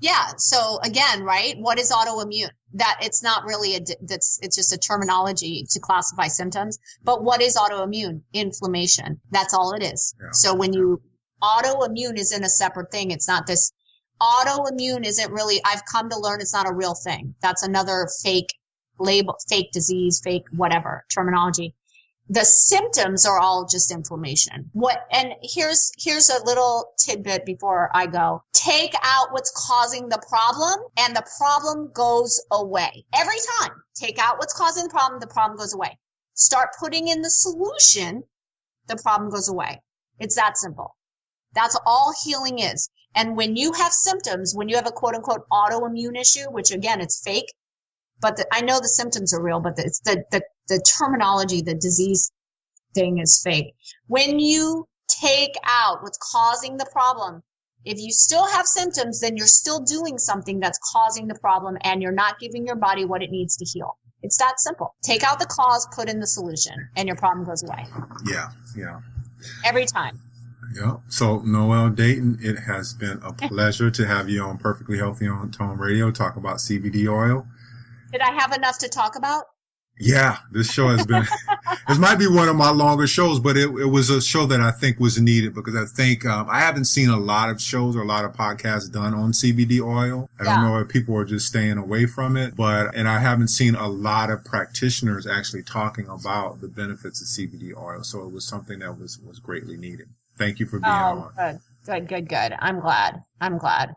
Yeah. So again, right, what is autoimmune? That it's not really it's just a terminology to classify symptoms. But what is autoimmune? Inflammation. That's all it is. Yeah. So autoimmune isn't a separate thing. It's not this. Autoimmune isn't really, I've come to learn, it's not a real thing. That's another fake label, fake disease, fake whatever terminology. The symptoms are all just inflammation. And here's a little tidbit before I go. Take out what's causing the problem, and the problem goes away. Every time. Take out what's causing the problem goes away. Start putting in the solution, the problem goes away. It's that simple. That's all healing is. And when you have symptoms, when you have a quote unquote autoimmune issue, which again, it's fake, but I know the symptoms are real, but it's the terminology, the disease thing is fake. When you take out what's causing the problem, if you still have symptoms, then you're still doing something that's causing the problem, and you're not giving your body what it needs to heal. It's that simple. Take out the cause, put in the solution, and your problem goes away. Yeah. Yeah. Every time. Yeah. So Noelle Dayton, it has been a pleasure to have you on Perfectly Healthy on Tone Radio, talk about CBD oil. Did I have enough to talk about? Yeah, this show has been, this might be one of my longer shows, but it was a show that I think was needed because I think, I haven't seen a lot of shows or a lot of podcasts done on CBD oil. I don't know if people are just staying away from it, and I haven't seen a lot of practitioners actually talking about the benefits of CBD oil. So it was something that was greatly needed. Thank you for being on. Good. I'm glad.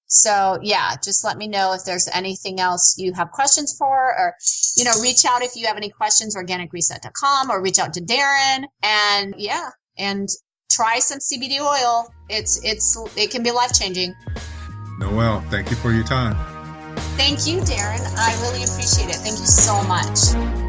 So yeah, just let me know if there's anything else you have questions for, or, reach out if you have any questions, organicreset.com, or reach out to Darren, and try some CBD oil. It can be life-changing. Noelle, thank you for your time. Thank you, Darren. I really appreciate it. Thank you so much.